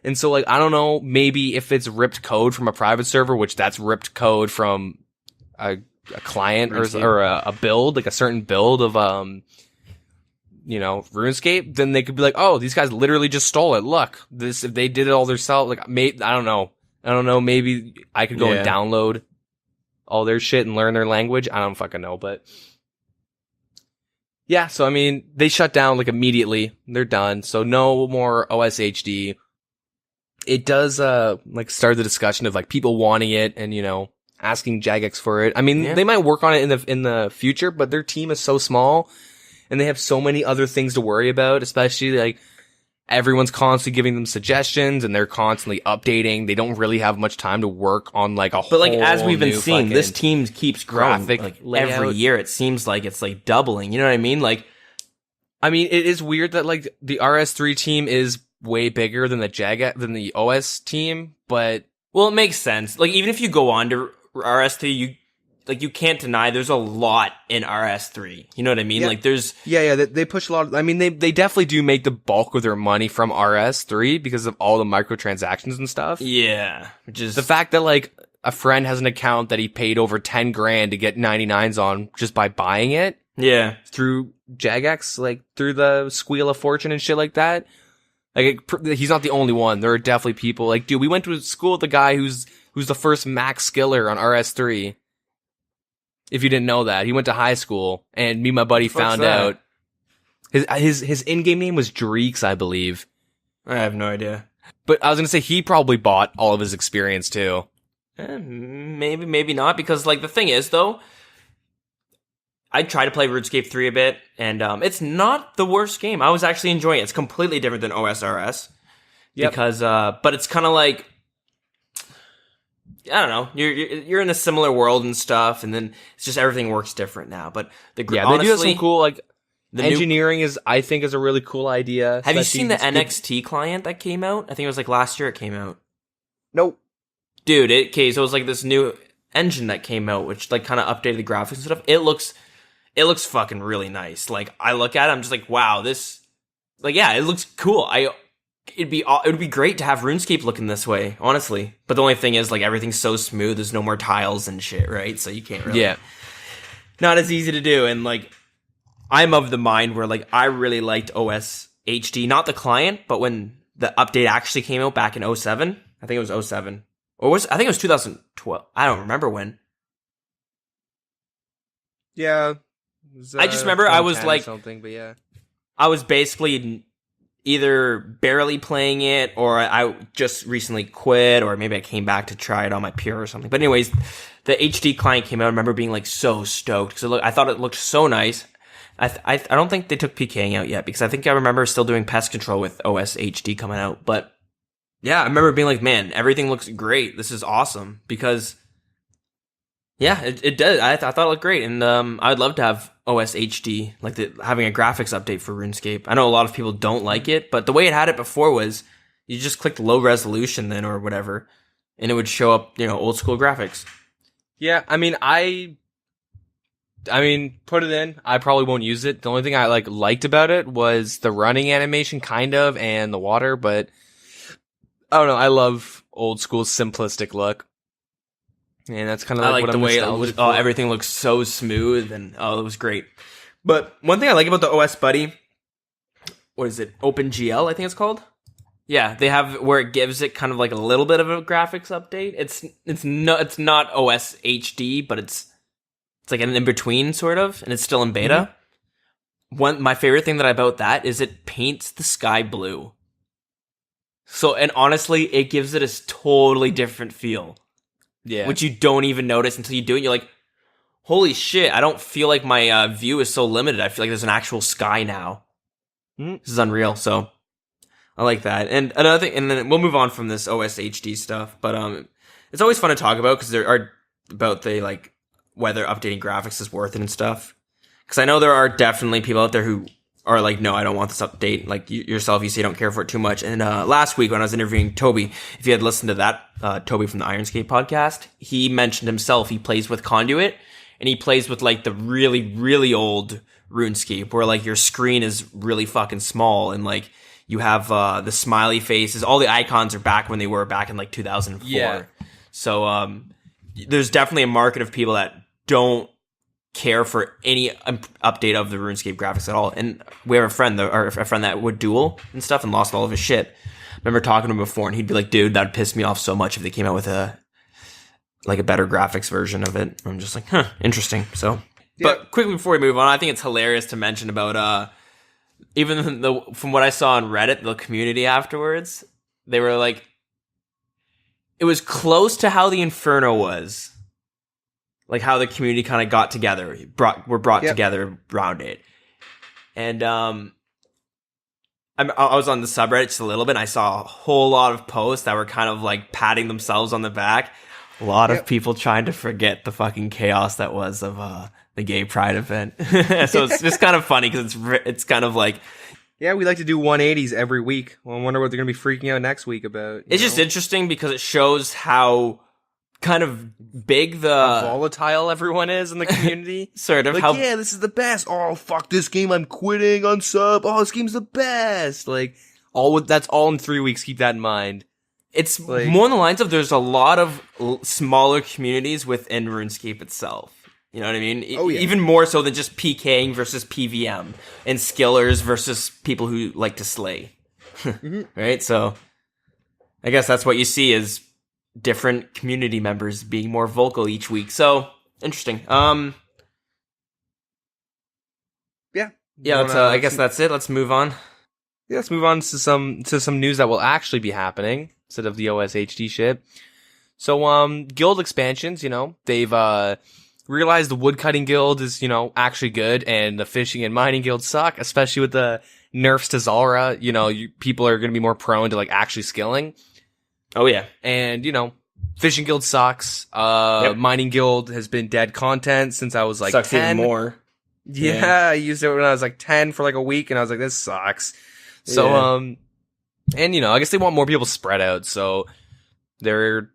And so, like, I don't know, maybe if it's ripped code from a private server, which that's ripped code from a client or a build, like a certain build of, RuneScape, then they could be like, oh, these guys literally just stole it. Look, if they did it all themselves, like, I don't know, maybe I could go and download all their shit and learn their language. I don't fucking know, but yeah, so I mean, they shut down like immediately. They're done. So no more OSHD. It does like start the discussion of like people wanting it and asking Jagex for it. I mean, they might work on it in the future, but their team is so small and they have so many other things to worry about, especially like everyone's constantly giving them suggestions and they're constantly updating. They don't really have much time to work on like a whole But like as we've been seeing, this team keeps growing. Like every year it seems like it's like doubling. You know what I mean? Like, I mean, it is weird that like the RS3 team is way bigger than the OS team, but well, it makes sense. Like even if you go on to RS3, you can't deny there's a lot in RS3. You know what I mean? Yeah. Like there's... Yeah, they push a lot. I mean, they definitely do make the bulk of their money from RS3 because of all the microtransactions and stuff. Yeah. Which is... The fact that, like, a friend has an account that he paid over 10 grand to get 99s on just by buying it. Yeah. Through Jagex, like, through the Squeal of Fortune and shit like that. Like, he's not the only one. There are definitely people. Like, dude, we went to school with the guy who's the first max skiller on RS3. If you didn't know that, he went to high school, and me and my buddy found out his in-game name was Dreeks, I believe. I have no idea. But I was gonna say he probably bought all of his experience too. Maybe not, because like the thing is though, I tried to play RuneScape 3 a bit, and it's not the worst game. I was actually enjoying it. It's completely different than OSRS. Yep. Because but it's kind of like, I don't know. You're in a similar world and stuff, and then it's just everything works different now. But honestly, they do have some cool like the engineering I think is a really cool idea. Have you seen the NXT client that came out? I think it was like last year it came out. Nope. Dude, so it was like this new engine that came out, which like kind of updated the graphics and stuff. It looks fucking really nice. Like I look at it, I'm just like, wow, this, like, yeah, it looks cool. It would be great to have RuneScape looking this way, honestly. But the only thing is, like, everything's so smooth. There's no more tiles and shit, right? So you can't really... Yeah. Not as easy to do. And, like, I'm of the mind where, like, I really liked OS HD. Not the client, but when the update actually came out back in 07. I think it was 07. I think it was 2012. I don't remember when. Yeah. I just remember I was like something, but yeah. I was basically either barely playing it, or I just recently quit, or maybe I came back to try it on my peer or something. But anyways, the HD client came out. I remember being like so stoked because I thought it looked so nice. I don't think they took PKing out yet, because I think I remember still doing pest control with OSHD coming out. But yeah, I remember being like, man, everything looks great. This is awesome, because yeah, it does. I thought it looked great, and I'd love to have OSHD, like having a graphics update for RuneScape. I know a lot of people don't like it, but the way it had it before was you just clicked low resolution then or whatever, and it would show up, old school graphics. Yeah, I mean, put it in. I probably won't use it. The only thing I liked about it was the running animation, kind of, and the water. But I don't know. I love old school simplistic look, and that's kind of like what the I'm way nostalgic for. Everything looks so smooth, and it was great. But one thing I like about the OS Buddy, what is it? OpenGL, I think it's called. Yeah, they have where it gives it kind of like a little bit of a graphics update. It's not OS HD, but it's like an in-between sort of, and it's still in beta. Mm-hmm. My favorite thing about that is it paints the sky blue. So, and honestly, it gives it a totally different feel. Yeah. Which you don't even notice until you do it. You're like, holy shit, I don't feel like my view is so limited. I feel like there's an actual sky now. Mm-hmm. This is unreal, so I like that. And another thing, and then we'll move on from this OS HD stuff, but it's always fun to talk about, because there are about the whether updating graphics is worth it and stuff. Because I know there are definitely people out there who are like, no, I don't want this update. Like yourself, you say you don't care for it too much. And last week when I was interviewing Toby, if you had listened to that, Toby from the Ironscape podcast, he mentioned himself he plays with Conduit, and he plays with the really, really old RuneScape, where your screen is really fucking small, and you have the smiley faces. All the icons are back when they were back in 2004. Yeah. So there's definitely a market of people that don't care for any update of the RuneScape graphics at all. And we have a friend that would duel and stuff and lost all of his shit. I remember talking to him before, and he'd be like, dude, that'd piss me off so much if they came out with a better graphics version of it. I'm just like, interesting. So, yeah. But quickly before we move on, I think it's hilarious to mention about even from what I saw on Reddit, the community afterwards, they were like, it was close to how the Inferno was. Like how the community kind of got together, were brought together around it. And I was on the subreddit just a little bit, and I saw a whole lot of posts that were kind of patting themselves on the back. A lot of people trying to forget the fucking chaos that was of the gay pride event. So it's just kind of funny, because it's kind of yeah, we like to do 180s every week. Well, I wonder what they're going to be freaking out next week about. It's just interesting, because it shows how kind of big how volatile everyone is in the community. Sort of. Yeah, this is the best. Oh, fuck this game. I'm quitting. Unsub. Oh, this game's the best. That's all in 3 weeks. Keep that in mind. It's more on the lines of there's a lot of smaller communities within RuneScape itself. You know what I mean? Oh, yeah. Even more so than just PKing versus PVM, and skillers versus people who like to slay. Mm-hmm. Right? So I guess that's what you see is different community members being more vocal each week. So interesting. Yeah. I guess that's it. Let's move on. Yeah, let's move on to some news that will actually be happening instead of the OSHD shit. So guild expansions, they've realized the woodcutting guild is, actually good, and the fishing and mining guild suck, especially with the nerfs to Zalra. People are going to be more prone to actually skilling. Oh yeah. And, fishing guild sucks. Mining guild has been dead content since I was sucks 10. Even more. Yeah, I used it when I was 10 for a week, and I was like, this sucks. So, and I guess they want more people spread out, so they're,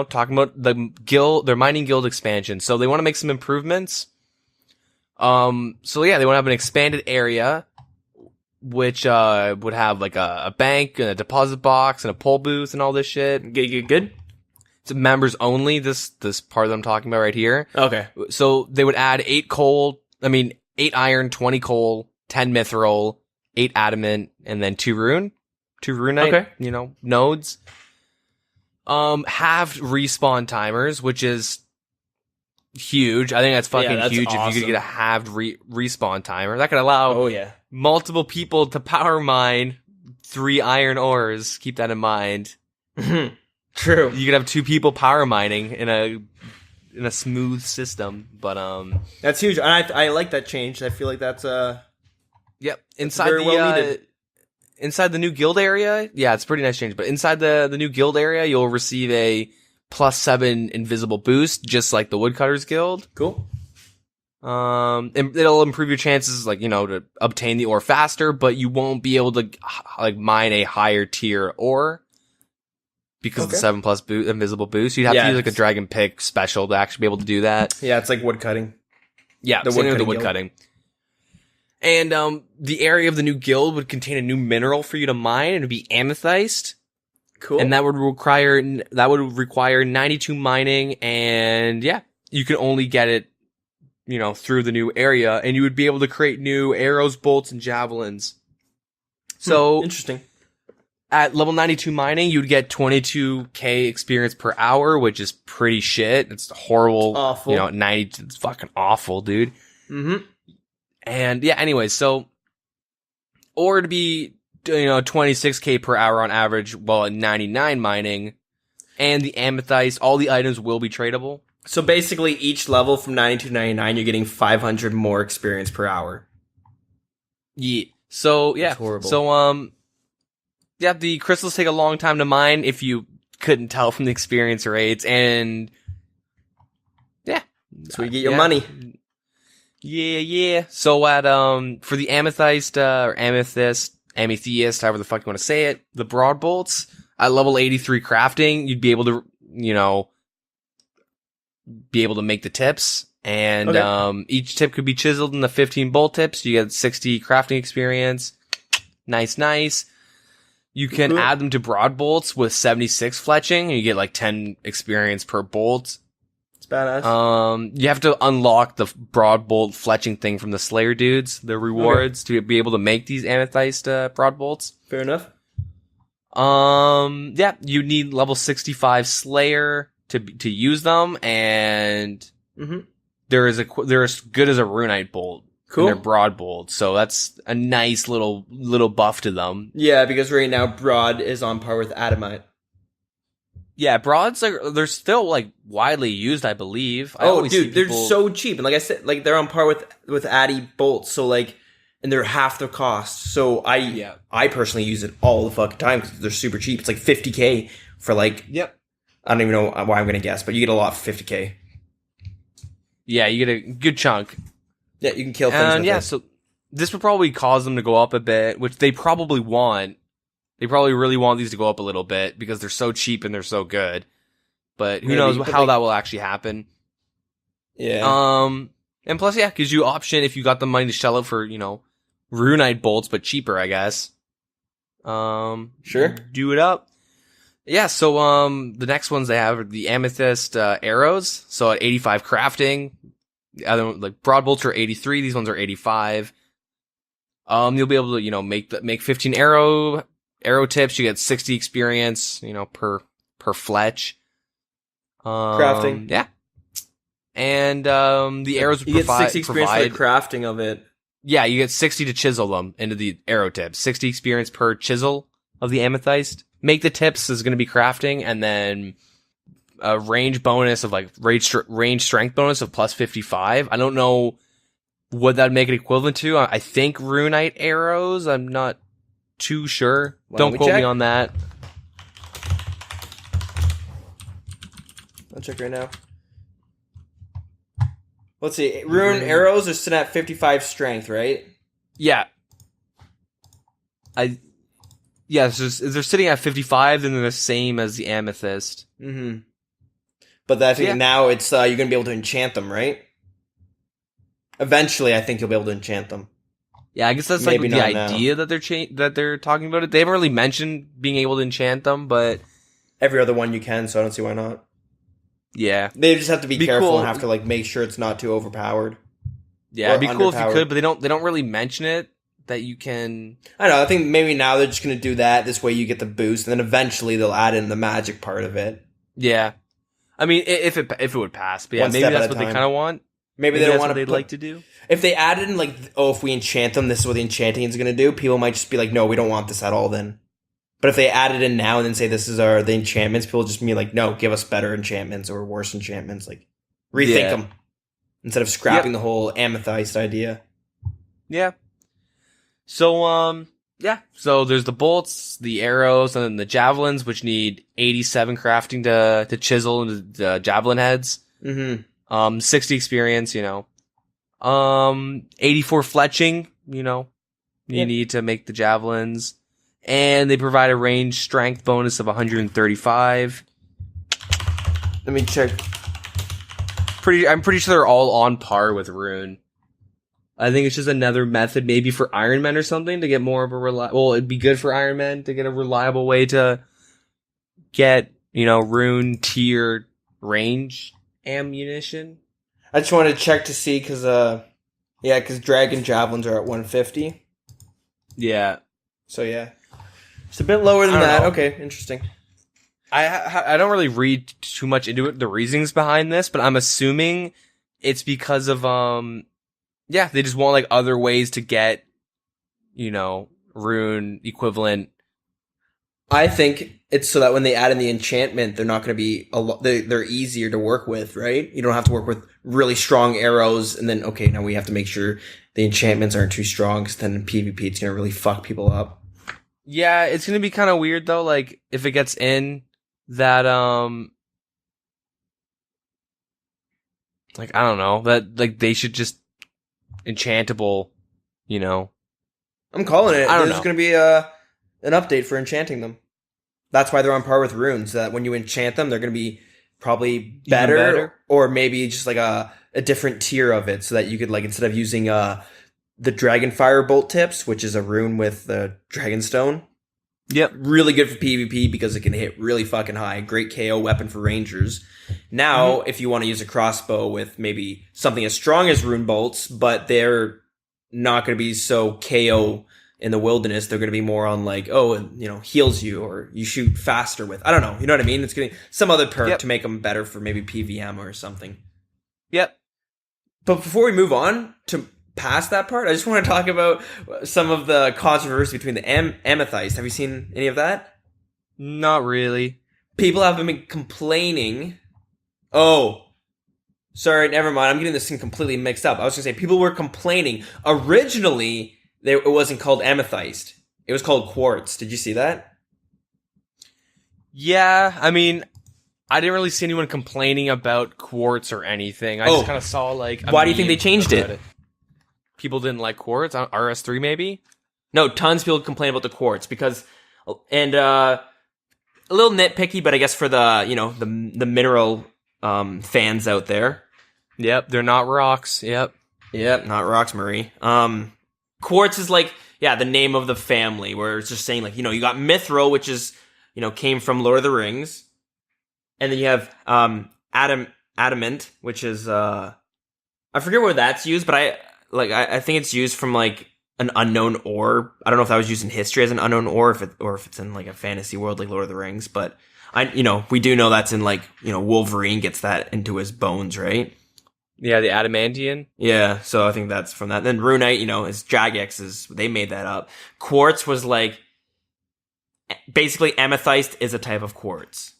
talking about their mining guild expansion. So they want to make some improvements. So yeah, they want to have an expanded area, which would have a bank and a deposit box and a pole booth and all this shit. Good. It's members only, this part that I'm talking about right here. Okay. So they would add 8 iron, 20 coal, 10 mithril, 8 adamant, and then 2 rune. 2 runite, nodes. Halved respawn timers, which is huge. I think that's fucking that's huge. awesome. If you could get a halved respawn timer, that could allow Oh yeah. multiple people to power mine 3 iron ores. Keep that in mind. True. You could have 2 people power mining in a smooth system. But That's huge. And I like that change. I feel like that's yep. Inside very well needed. Inside the new guild area, yeah, it's a pretty nice change. But inside the new guild area, you'll receive a +7 invisible boost, just like the Woodcutters Guild. Cool. And it'll improve your chances, like, to obtain the ore faster, but you won't be able to like mine a higher tier ore because of the 7+ invisible boost. You'd have to use like a dragon pick special to actually be able to do that. Yeah, it's like woodcutting. Yeah, the woodcutting. And the area of the new guild would contain a new mineral for you to mine, and it'd be amethyst. Cool. And that would require 92 mining, and yeah, you can only get it, through the new area, and you would be able to create new arrows, bolts, and javelins. So interesting. At level 92 mining, you'd get 22k experience per hour, which is pretty shit. It's horrible. Awful. 90, it's fucking awful, dude. Mm-hmm. And yeah, anyway, so, or to be, 26k per hour on average while at 99 mining, and the amethyst, all the items will be tradable. So basically, each level from 92 to 99, you're getting 500 more experience per hour. Yeah. So, yeah. That's horrible. So, yeah, the crystals take a long time to mine if you couldn't tell from the experience rates, and yeah. So you get your money. Yeah. So at, for the amethyst, or amethyst, however the fuck you want to say it, the broad bolts, at level 83 crafting, you'd be able to, make the tips, and, each tip could be chiseled into 15 bolt tips. You get 60 crafting experience. Nice. You can add them to broad bolts with 76 fletching, and you get like 10 experience per bolt. It's badass. You have to unlock the broad bolt fletching thing from the Slayer dudes, the rewards, to be able to make these amethyst broad bolts. Fair enough. Yeah, you need level 65 Slayer to use them, and they're as good as a Runite bolt. Cool. And they're broad bolt, so that's a nice little buff to them. Yeah, because right now broad is on par with Adamite. Yeah, broads they're still like widely used, I believe. They're so cheap, and like I said, like they're on par with Addy bolts. So like, and they're half the cost. So I personally use it all the fucking time because they're super cheap. It's like 50k for like. Yep. I don't even know why I'm gonna guess, but you get a lot for 50k. Yeah, you get a good chunk. Yeah, you can kill things. And yeah, so this would probably cause them to go up a bit, which they probably want. They probably really want these to go up a little bit because they're so cheap and they're so good. But who knows how that will actually happen. Yeah. And plus, yeah, gives you option if you got the money to shell out for, Runite bolts, but cheaper, I guess. Sure. Do it up. Yeah, so, the next ones they have are the amethyst, arrows. So at 85 crafting, the other one, like broad bolts are 83. These ones are 85. You'll be able to, make 15 arrow tips. You get 60 experience, per fletch. Crafting. Yeah. And, the arrows would you get 60 experience for the crafting of it. Yeah, you get 60 to chisel them into the arrow tips. 60 experience per chisel of the amethyst. Make the tips is going to be crafting, and then a range bonus of like range strength bonus of plus 55. I don't know what that'd make it equivalent to. I think runite arrows. I'm not too sure. Don't quote me on that. I'll check right now. Let's see. Rune arrows are sitting at 55 strength, right? Yeah. So they're sitting at 55, then they're the same as the amethyst. Mm-hmm. But I think now it's you're going to be able to enchant them, right? Eventually, I think you'll be able to enchant them. Yeah, I guess that's Maybe like the idea that they're talking about it. They haven't really mentioned being able to enchant them, but every other one you can, so I don't see why not. Yeah, they just have to be careful cool. And have to like make sure it's not too overpowered. Yeah, it'd be cool if you could, but they don't really mention it. that you can. I don't know. I think maybe now they're just going to do that. This way you get the boost, and then eventually they'll add in the magic part of it. Yeah. I mean, if it would pass. But yeah, One maybe step that's at a what they time. kind of want. Maybe they don't that's want what to they'd like to do. If they added in, like, oh, if we enchant them, this is what the enchanting is going to do, people might just be like, no, we don't want this at all then. But if they added in now and then say this is the enchantments, people just be like, no, give us better enchantments or worse enchantments. Like, rethink them. Instead of scrapping the whole amethyst idea. Yeah. So, yeah. So there's the bolts, the arrows, and then the javelins, which need 87 crafting to chisel into the javelin heads. Mm-hmm. 60 experience, 84 fletching, you need to make the javelins. And they provide a range strength bonus of 135. Let me check. I'm pretty sure they're all on par with Rune. I think it's just another method, maybe for Iron Men or something, to get more of a well, it'd be good for Iron Men to get a reliable way to get, Rune tier range ammunition. I just wanted to check to see because Dragon Javelins are at 150. Yeah. So, yeah. It's a bit lower than that. know. Okay, interesting. I don't really read too much into it, the reasons behind this, but I'm assuming it's because of, they just want, like, other ways to get, Rune equivalent. I think it's so that when they add in the enchantment, they're not going to be they're easier to work with, right? You don't have to work with really strong arrows, and then okay, now we have to make sure the enchantments aren't too strong, because then in PvP it's going to really fuck people up. Yeah, it's going to be kind of weird though. Like if it gets in that like I don't know, that like they should just enchantable, I'm calling it. I don't There's know. going to be an update for enchanting them. That's why they're on par with runes. So that when you enchant them, they're going to be probably better, or maybe just like a different tier of it, so that you could, like, instead of using the Dragon Fire Bolt tips, which is a rune with the Dragonstone. Yep. Really good for PvP because it can hit really fucking high. Great KO weapon for rangers. Now, if you want to use a crossbow with maybe something as strong as rune bolts, but they're not going to be so KO in the wilderness, they're going to be more on like, heals you, or you shoot faster with. I don't know. You know what I mean? It's going to be some other perk to make them better for maybe PVM or something. Yep. But before we move on to past that part, I just want to talk about some of the controversy between the amethyst. Have you seen any of that? Not really. People have been complaining. Oh, sorry, never mind. I'm getting this thing completely mixed up. I was going to say people were complaining. Originally, it wasn't called amethyst. It was called quartz. Did you see that? Yeah, I mean, I didn't really see anyone complaining about quartz or anything. I just kind of saw like. Why do you think they changed it? People didn't like quartz on RS3, maybe. No, tons of people complain about the quartz because, and a little nitpicky, but I guess for the the mineral fans out there. Yep, they're not rocks. Yep, not rocks, Marie. Quartz is like the name of the family, where it's just saying like you got mithril, which is came from Lord of the Rings. And then you have adamant, which is I forget where that's used, but I think it's used from like an unknown ore. I don't know if that was used in history as an unknown ore, or if it's in like a fantasy world like Lord of the Rings. But we do know that's in like Wolverine gets that into his bones, right? Yeah, the adamantium. Yeah, so I think that's from that. Then runite, is Jagex, they made that up. Quartz was like basically amethyst is a type of quartz.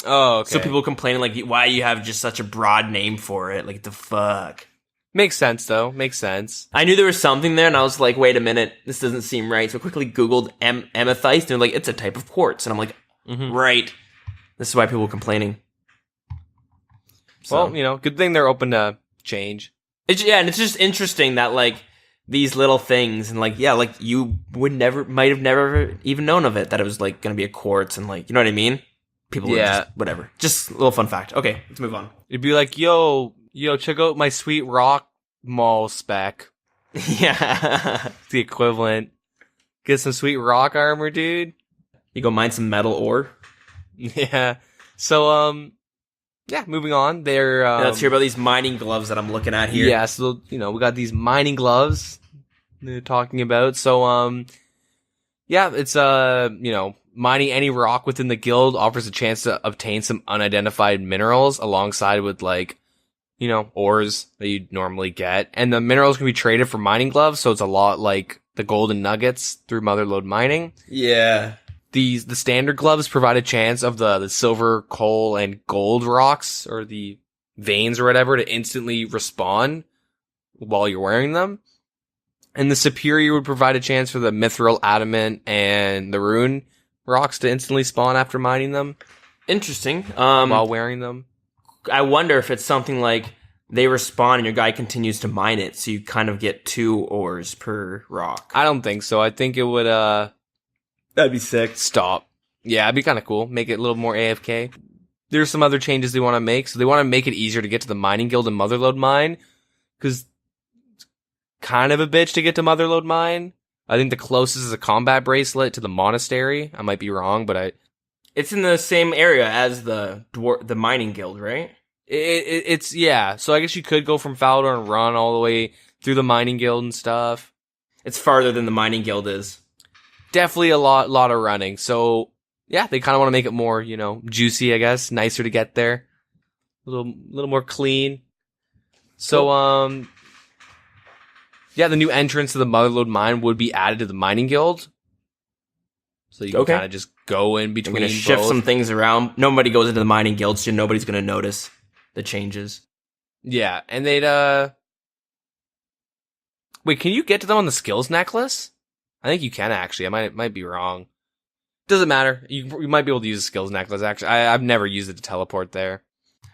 Oh, okay. So people complaining like, why you have just such a broad name for it? Like, the fuck? Makes sense, though. Makes sense. I knew there was something there, and I was like, wait a minute, this doesn't seem right. So I quickly Googled amethyst, and they're like, it's a type of quartz. And I'm like, right. This is why people were complaining. So, well, good thing they're open to change. And it's just interesting that, like, these little things, and like, like, you might have never even known of it, that it was, like, gonna be a quartz, and like, you know what I mean? People were just, whatever. Just a little fun fact. Okay, let's move on. It'd be like, yo, check out my sweet rock mall spec. Yeah. The equivalent. Get some sweet rock armor, dude. You go mine some metal ore. Yeah. So, moving on. Let's hear about these mining gloves that I'm looking at here. Yeah, so, we got these mining gloves. they're talking about. So, yeah, it's, mining any rock within the guild offers a chance to obtain some unidentified minerals alongside with, like, ores that you'd normally get. And the minerals can be traded for mining gloves, so it's a lot like the golden nuggets through Motherlode mining. Yeah. The standard gloves provide a chance of the silver, coal, and gold rocks, or the veins or whatever, to instantly respawn while you're wearing them. And the superior would provide a chance for the mithril, adamant, and the rune rocks to instantly spawn after mining them. Interesting. While wearing them. I wonder if it's something like they respawn and your guy continues to mine it, so you kind of get 2 ores per rock. I don't think so. I think it would, That'd be sick. Stop. Yeah, it'd be kind of cool. Make it a little more AFK. There's some other changes they want to make. So they want to make it easier to get to the mining guild and Motherlode mine, because it's kind of a bitch to get to Motherlode mine. I think the closest is a combat bracelet to the monastery. I might be wrong, but It's in the same area as the mining guild, right? It's yeah. So I guess you could go from Falador and run all the way through the mining guild and stuff. It's farther than the mining guild is. Definitely a lot of running. So yeah, they kind of want to make it more, juicy, I guess, nicer to get there, a little more clean. So yeah, the new entrance to the Motherlode mine would be added to the mining guild. So you can kind of just go in between. I'm gonna shift some things around. Nobody goes into the mining guild, so nobody's gonna notice the changes. Yeah, and they'd wait, can you get to them on the skills necklace? I think you can actually. I might be wrong. Doesn't matter. You might be able to use the skills necklace. Actually, I've never used it to teleport there.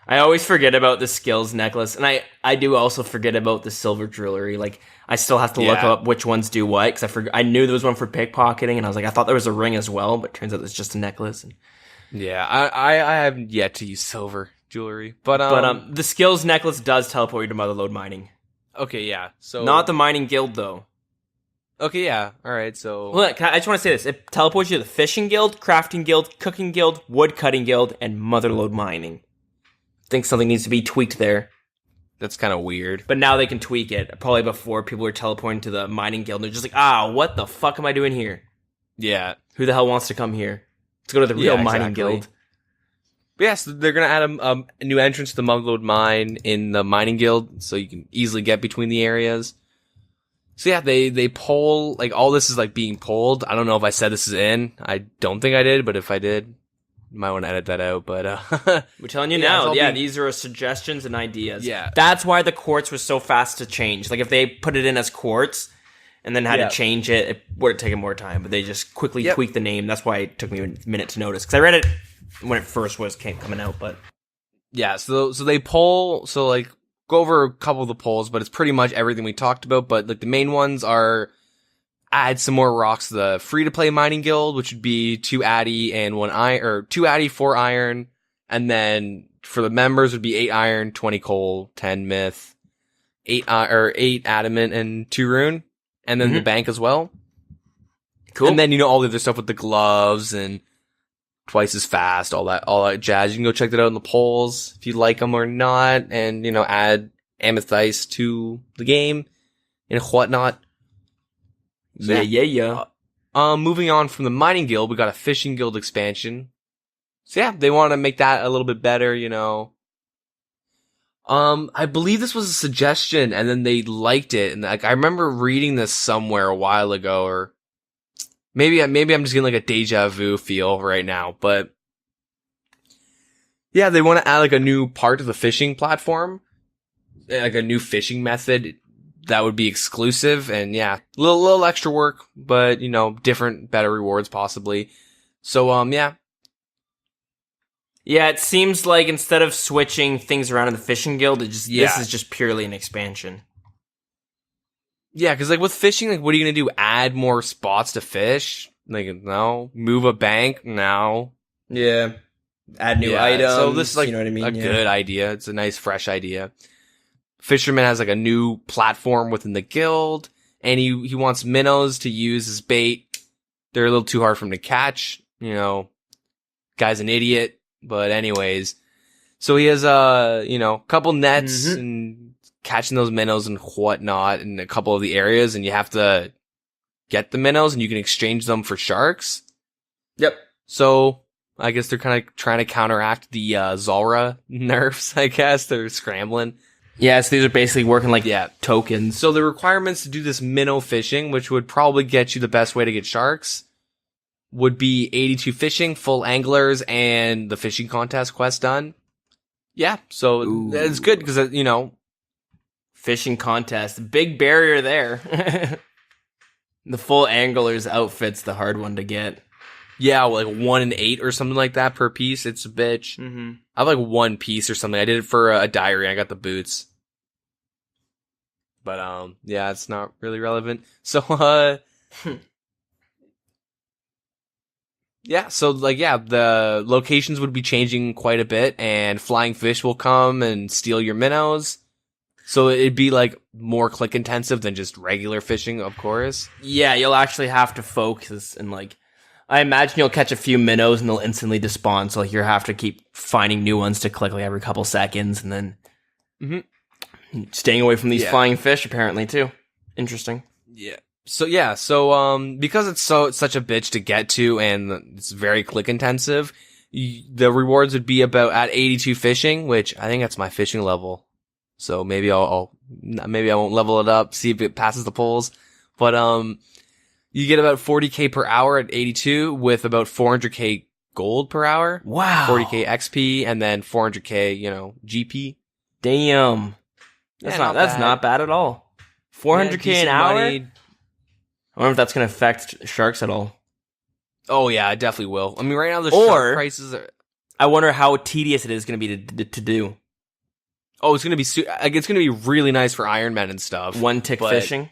I always forget about the skills necklace, and I do also forget about the silver jewelry. Like, I still have to look up which ones do what, because I knew there was one for pickpocketing, and I was like, I thought there was a ring as well, but it turns out it's just a necklace. And yeah, I haven't yet to use silver jewelry, but the skills necklace does teleport you to Motherlode mining. Okay, yeah. So not the mining guild though. Okay, yeah. All right, so look, I just want to say this: it teleports you to the fishing guild, crafting guild, cooking guild, wood cutting guild, and Motherlode mining. I think something needs to be tweaked there. That's kind of weird. But now they can tweak it. Probably before people were teleporting to the mining guild, and they're just like, what the fuck am I doing here? Yeah. Who the hell wants to come here? Let's go to the real mining guild. But yeah, so they're going to add a new entrance to the Motherlode mine in the mining guild, so you can easily get between the areas. So yeah, they poll, like, all this is, like, being polled. I don't know if I said this is in. I don't think I did, but if I did, you might want to edit that out, but we're telling you now. Yeah, these are suggestions and ideas. Yeah. That's why the quartz was so fast to change. Like, if they put it in as quartz and then had to change it, it would have taken more time, but they just quickly tweaked the name. That's why it took me a minute to notice, because I read it when it first coming out, but yeah, so they poll, so like go over a couple of the polls, but it's pretty much everything we talked about. But like the main ones are add some more rocks to the free to play mining guild, which would be 2 addy and 1 iron, or 2 addy, 4 iron, and then for the members would be 8 iron, 20 coal, 10 myth, 8 adamant, and 2 rune, and then the bank as well. Cool. And then all the other stuff with the gloves and twice as fast, all that jazz. You can go check that out in the polls if you like them or not, and add amethyst to the game and whatnot. So, yeah. Moving on from the mining guild, we got a fishing guild expansion. So yeah, they want to make that a little bit better, I believe this was a suggestion, and then they liked it, and like I remember reading this somewhere a while ago, or maybe I'm just getting like a deja vu feel right now, but yeah, they want to add like a new part to the fishing platform, like a new fishing method that would be exclusive, and yeah, little extra work, but different, better rewards possibly. So yeah. Yeah, it seems like instead of switching things around in the fishing guild, this is just purely an expansion. Yeah, because like with fishing, like what are you gonna do? Add more spots to fish? Like no, move a bank? No. Yeah. Add new items. So this is like you know what I mean? a good idea. It's a nice fresh idea. Fisherman has like a new platform within the guild, and he wants minnows to use as bait. They're a little too hard for him to catch. Guy's an idiot. But anyways, so he has couple nets and catching those minnows and whatnot in a couple of the areas, and you have to get the minnows, and you can exchange them for sharks. Yep. So I guess they're kind of trying to counteract the Zalra nerfs, I guess. They're scrambling. Yeah, so these are basically working like tokens. So the requirements to do this minnow fishing, which would probably get you the best way to get sharks, would be 82 fishing, full anglers, and the fishing contest quest done. Yeah, so that's good because, you know. Fishing contest. Big barrier there. The full angler's outfit's the hard one to get. Yeah, like 1 in 8 or something like that per piece. It's a bitch. Mm-hmm. I have like 1 piece or something. I did it for a diary. I got the boots. But, yeah, it's not really relevant. So, yeah, so, like, yeah, the locations would be changing quite a bit, and flying fish will come and steal your minnows. So it'd be, like, more click-intensive than just regular fishing, of course. Yeah, you'll actually have to focus, and, like, I imagine you'll catch a few minnows, and they'll instantly despawn, so, like, you have to keep finding new ones to click, like, every couple seconds, and then staying away from these flying fish, apparently, too. Interesting. Yeah. So because it's such a bitch to get to, and it's very click intensive, the rewards would be about at 82 fishing, which I think that's my fishing level. So maybe maybe I won't level it up, see if it passes the polls. But you get about 40k per hour at 82 with about 400k gold per hour. Wow. 40k XP and then 400k, GP. Damn. That's not bad at all. 400k an hour? Money. I wonder if that's going to affect sharks at all. Oh, yeah, it definitely will. I mean, right now the shark prices are... I wonder how tedious it is going to be to do. Oh, it's going to be really nice for Iron Men and stuff. One tick fishing?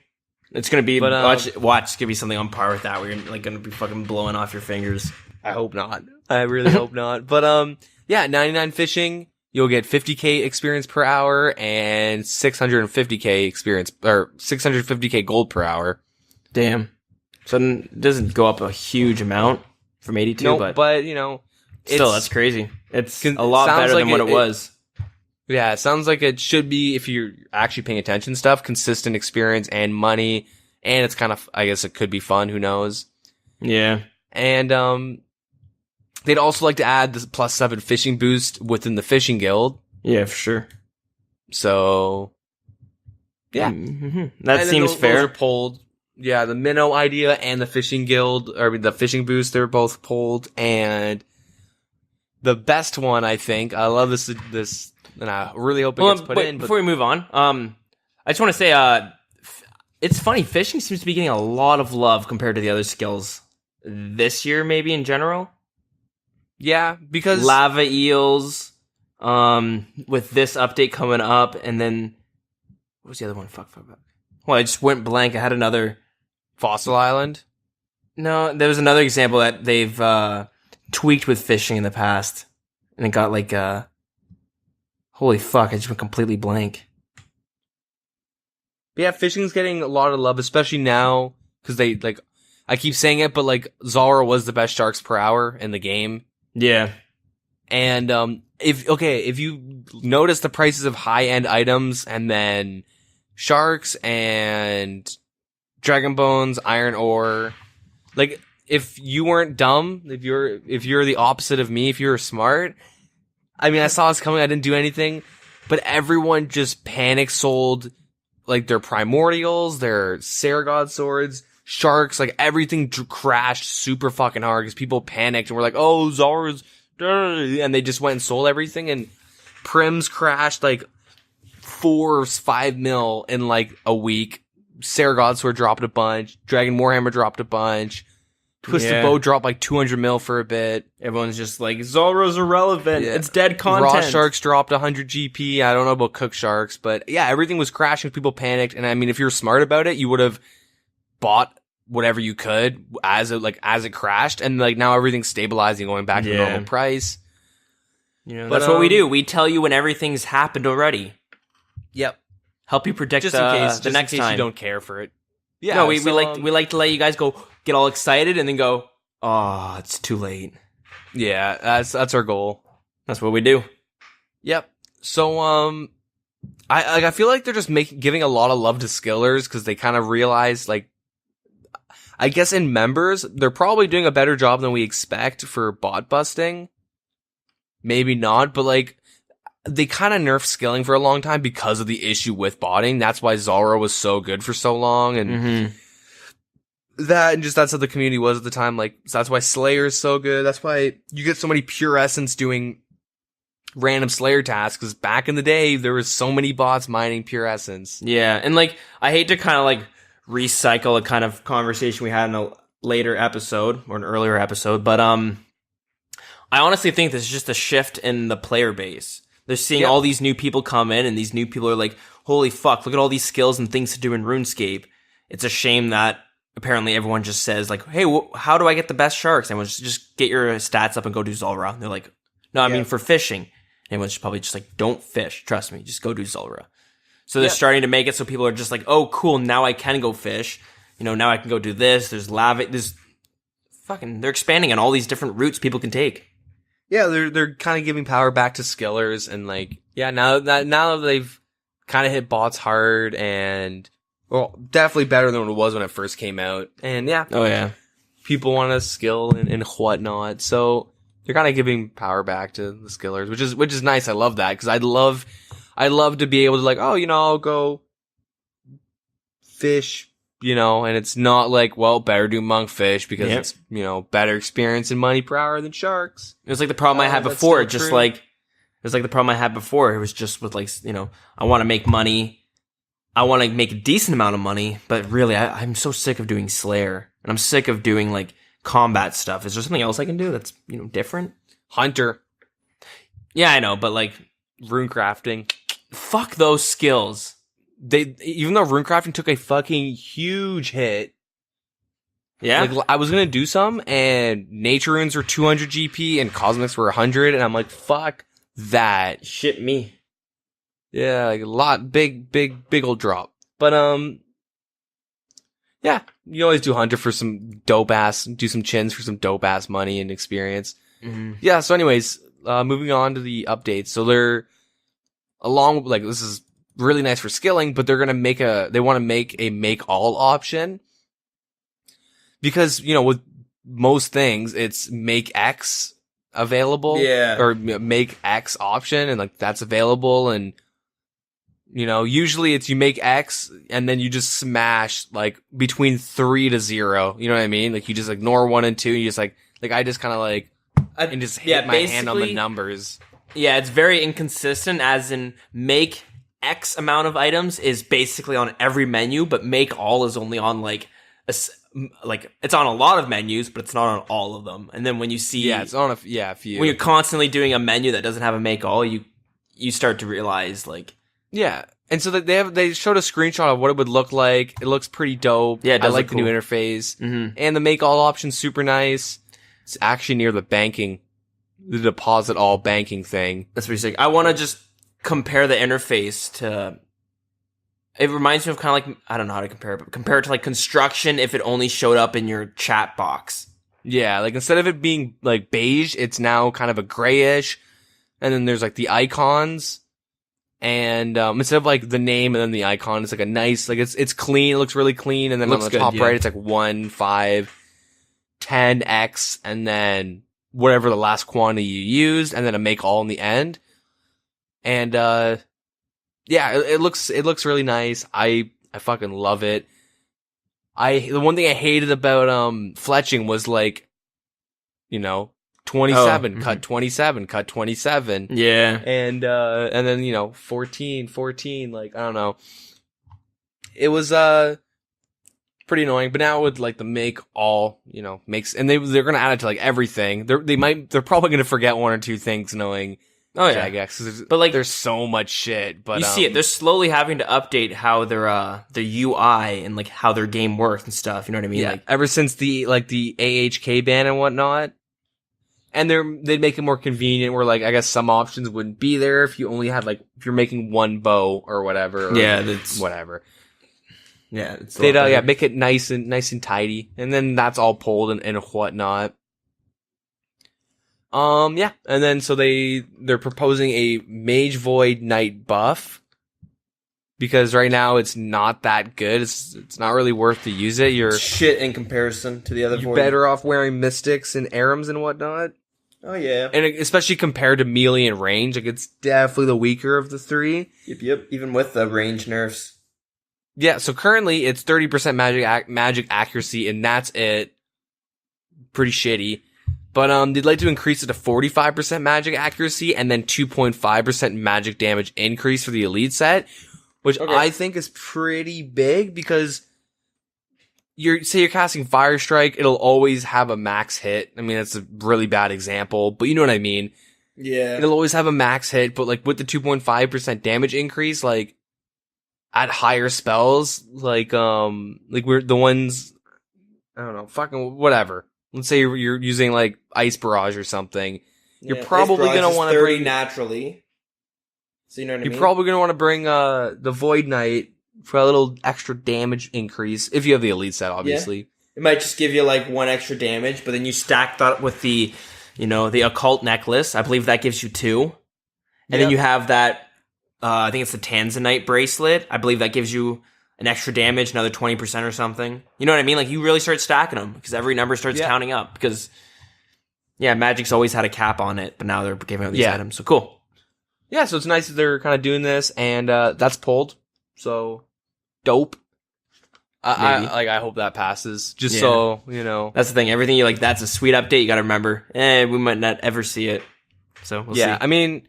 It's going to be... watch, it's going to be something on par with that where you're like going to be fucking blowing off your fingers. I hope not. I really hope not. But, yeah, 99 fishing, you'll get 50k experience per hour and 650k experience... Or 650k gold per hour. Damn. So it doesn't go up a huge amount from 82, no, but still, that's crazy. It's a lot better than what it was. Yeah, it sounds like it should be, if you're actually paying attention to stuff, consistent experience and money, and it's kind of, I guess it could be fun, who knows. Yeah. And they'd also like to add the +7 fishing boost within the fishing guild. Yeah, for sure. So, yeah. Mm-hmm. That seems fair. Those are pulled. Yeah, the minnow idea and the fishing guild, the fishing boost, they're both pulled. And the best one, I think, I love this, and I really hope it gets put in. Before we move on, I just want to say, it's funny, fishing seems to be getting a lot of love compared to the other skills this year, maybe in general. Yeah, because lava eels, with this update coming up, and then what was the other one? Fuck. Well, I just went blank. I had another. Fossil Island? No, there was another example that they've tweaked with fishing in the past. And it got like, holy fuck, I just went completely blank. But yeah, fishing's getting a lot of love, especially now, because they, like, I keep saying it, but like, Zalra was the best sharks per hour in the game. Yeah. And, if you notice the prices of high-end items, and then sharks and dragon bones, iron ore, like, if you weren't dumb, if you're the opposite of me, if you were smart, I mean, I saw this coming, I didn't do anything, but everyone just panic sold, like, their primordials, their Saragon swords, sharks, like, everything crashed super fucking hard because people panicked and were like, oh, Zara's, and they just went and sold everything, and prims crashed, like, 4 or 5 mil in, like, a week. Saragon sword dropped a bunch. Dragon Warhammer dropped a bunch. Twisted Bow dropped like 200 mil for a bit. Everyone's just like, Zalra's irrelevant. Yeah. It's dead content. Raw sharks dropped 100 GP. I don't know about cooked sharks, but yeah, everything was crashing. People panicked. And I mean, if you're smart about it, you would have bought whatever you could as it crashed. And like now everything's stabilizing, going back to the normal price. But that's what we do. We tell you when everything's happened already. Yep. Help you predict just in case next time. You don't care for it. Yeah. No, we like to let you guys get all excited and then go, oh, it's too late. Yeah, that's our goal. That's what we do. Yep. So I feel like they're just giving a lot of love to skillers because they kind of realize, like, I guess in members, they're probably doing a better job than we expect for bot busting. Maybe not, but like, they kind of nerfed skilling for a long time because of the issue with botting. That's why Zulrah was so good for so long, and that's how the community was at the time. Like, so that's why Slayer is so good. That's why you get so many pure essence doing random Slayer tasks, because back in the day, there was so many bots mining pure essence. Yeah, and like, I hate to kind of like recycle a kind of conversation we had in a later episode or an earlier episode, but I honestly think this is just a shift in the player base. They're seeing all these new people come in, and these new people are like, holy fuck, look at all these skills and things to do in RuneScape. It's a shame that apparently everyone just says like, hey, how do I get the best sharks? And just get your stats up and go do Zulrah. And they're like, no, I mean for fishing. Everyone's probably just like, don't fish. Trust me, just go do Zulrah. So they're starting to make it so people are just like, oh, cool, now I can go fish. You know, now I can go do this. There's lava. They're expanding on all these different routes people can take. Yeah, they're kind of giving power back to skillers, and like, yeah, now that they've kind of hit bots hard, and well, definitely better than it was when it first came out. And yeah, people want to skill and whatnot, so they're kind of giving power back to the skillers, which is nice. I love that, because I love to be able to like, oh, you know, I'll go fish, you know, and it's not like, well, better do monkfish because it's, you know, better experience and money per hour than sharks. It was like the problem I had before. It was like the problem I had before. It was just with like, you know, I want to make money. I want to make a decent amount of money, but really I'm so sick of doing Slayer, and I'm sick of doing like combat stuff. Is there something else I can do that's, you know, different? Hunter. Yeah, I know, but like rune crafting. Fuck those skills. Even though runecrafting took a fucking huge hit. Yeah. Like, I was gonna do some, and nature runes were 200 GP and cosmics were 100, and I'm like, fuck that. Shit me. Yeah, like a lot, big old drop. But, yeah, you always do hunter for some dope ass, do some chins for some dope ass money and experience. Mm-hmm. Yeah, so anyways, moving on to the updates. So they're, this is really nice for skilling, but they want to make a make all option, because, you know, with most things, it's make X available, or make X option, and like that's available, and you know, usually it's you make X and then you just smash like between 3 to 0. You know what I mean? Like you just ignore 1 and 2. And you just like I just kind of like and just hit my hand on the numbers. Yeah, it's very inconsistent. As in, make X amount of items is basically on every menu, but make all is only on like it's on a lot of menus, but it's not on all of them. And then when you see, it's on a few. When you're constantly doing a menu that doesn't have a make all, you start to realize like. Yeah, and so that they showed a screenshot of what it would look like. It looks pretty dope. Yeah, I like the new interface, and the make all option's super nice. It's actually near the deposit all banking thing. That's pretty sick. I want to just compare the interface to. It reminds me of kind of like, I don't know how to compare it, but compare it to like construction if it only showed up in your chat box. Yeah, like instead of it being like beige, it's now kind of a grayish, and then there's like the icons. And instead of like the name and then the icon, it's like a nice, like it's clean, it looks really clean, and then on the top right it's like 1, 5, 10x, and then whatever the last quantity you used, and then a make all in the end. And it looks really nice. I fucking love it. The one thing I hated about fletching was like, you know, 27, cut 27, cut 27. Yeah. And then, you know, 14, like, I don't know. It was, pretty annoying, but now with like the make all, you know, and they're going to add it to like everything. They're probably going to forget 1 or 2 things knowing Jagex. But like, there's so much shit, but you see it. They're slowly having to update how their UI and like how their game works and stuff. You know what I mean? Yeah. Like, ever since the AHK ban and whatnot. And they'd make it more convenient where, like, I guess some options wouldn't be there if you only had, like, if you're making 1 bow or whatever. That's whatever. Yeah, it's they'd make it nice and tidy, and then that's all pulled and whatnot. And then so they're proposing a Mage Void Knight buff, because right now it's not that good. It's not really worth to use it. You're shit in comparison to the other you're void. better off wearing mystics and Arams and whatnot. Oh yeah, And especially compared to melee and range, like it's definitely the weaker of the three. Yep. Even with the range nerfs. Yeah, so currently it's 30% magic accuracy, and that's it. Pretty shitty. But they'd like to increase it to 45% magic accuracy and then 2.5% magic damage increase for the elite set, which I think is pretty big because you're casting Fire Strike, it'll always have a max hit. I mean, that's a really bad example, but you know what I mean. Yeah. It'll always have a max hit, but like with the 2.5% damage increase, like at higher spells, like we're the ones, I don't know, fucking whatever. Let's say you're using like Ice Barrage or something. You're probably going to want to bring naturally. So you know what I mean? You're probably going to want to bring the Void Knight for a little extra damage increase if you have the elite set, obviously. Yeah. It might just give you like 1 extra damage, but then you stack that with the, the occult necklace. I believe that gives you 2. And then you have that I think it's the Tanzanite bracelet. I believe that gives you an extra damage, another 20% or something. You know what I mean? Like, you really start stacking them because every number starts counting up. Because, Magic's always had a cap on it, but now they're giving out these items. So, cool. Yeah, so it's nice that they're kind of doing this, and that's pulled. So, dope. I hope that passes, just so, That's the thing. Everything you like, that's a sweet update. You got to remember, we might not ever see it. So, we'll see. I mean,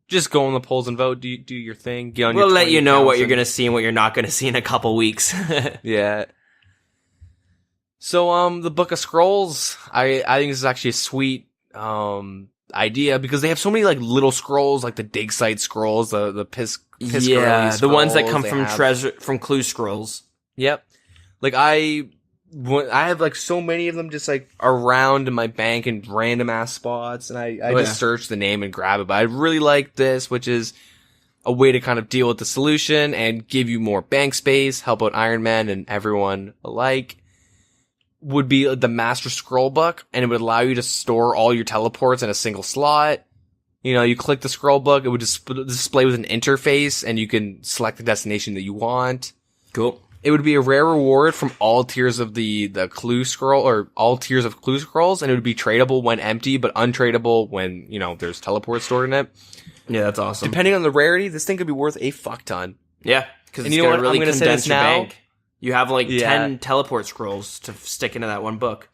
just go on the polls and vote. Do your thing. Get on we'll your let you know what you're going to see and what you're not going to see in a couple weeks. Yeah. So, the Book of Scrolls, I think this is actually a sweet idea because they have so many like little scrolls, like the dig site scrolls, the Piscarelli the ones that come scrolls from clue scrolls. Yep. Like I have like so many of them just like around in my bank in random ass spots, and I just search the name and grab it. But I really like this, which is a way to kind of deal with the solution and give you more bank space, help out Iron Man and everyone alike. Would be the Master Scroll Book, and it would allow you to store all your teleports in a single slot. You click the scroll book, it would display with an interface, and you can select the destination that you want. Cool. It would be a rare reward from all tiers of the clue scroll, or all tiers of clue scrolls, and it would be tradable when empty, but untradable when, there's teleport stored in it. Yeah, that's awesome. Depending on the rarity, this thing could be worth a fuck ton. Yeah, because it's going to really condense your bank. You have like 10 teleport scrolls to stick into that one book.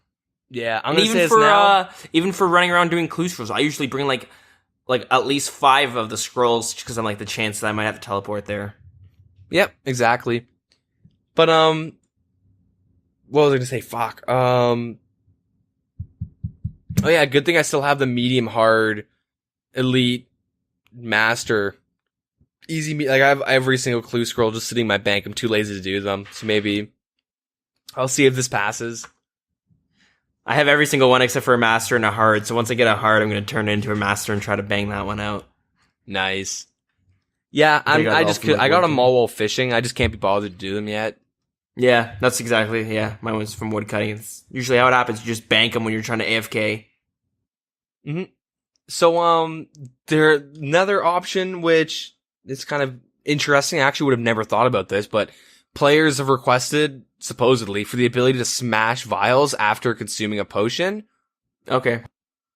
Yeah, I'm going to say this now. Even for running around doing clue scrolls, I usually bring like at least 5 of the scrolls because I'm like the chance that I might have to teleport there. Yep, exactly. But, what was I going to say? Fuck. Oh yeah, good thing I still have the medium hard elite master. Easy, like I have every single clue scroll just sitting in my bank. I'm too lazy to do them. So maybe I'll see if this passes. I have every single one except for a master and a hard. So once I get a hard, I'm going to turn it into a master and try to bang that one out. Nice. Yeah, I got them all while fishing. I just can't be bothered to do them yet. Yeah, that's exactly. Yeah, mine was from woodcutting. It's usually how it happens. You just bank them when you're trying to AFK. Mm-hmm. So, there's another option which is kind of interesting. I actually would have never thought about this, but players have requested, supposedly, for the ability to smash vials after consuming a potion. Okay.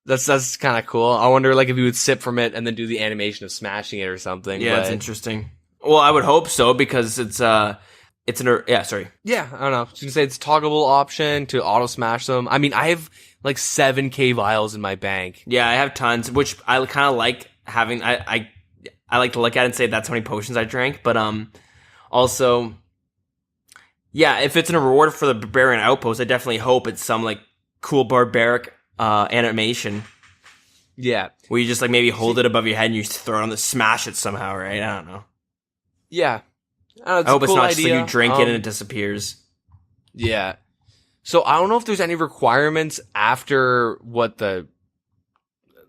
That's kind of cool. I wonder, like, if you would sip from it and then do the animation of smashing it or something. Yeah, it's interesting. Well, I would hope so, because yeah, sorry. Yeah, I don't know. You can say it's a toggleable option to auto smash them. I mean, I have like 7k vials in my bank. Yeah, I have tons, which I kind of like having. I like to look at it and say that's how many potions I drank, but also, yeah, if it's a reward for the Barbarian Outpost, I definitely hope it's some like cool barbaric animation. Yeah, where you just like maybe hold it above your head and you throw it on the smash it somehow, right? I don't know. Yeah. I hope it's not just like you drink it and it disappears. Yeah. So I don't know if there's any requirements after what so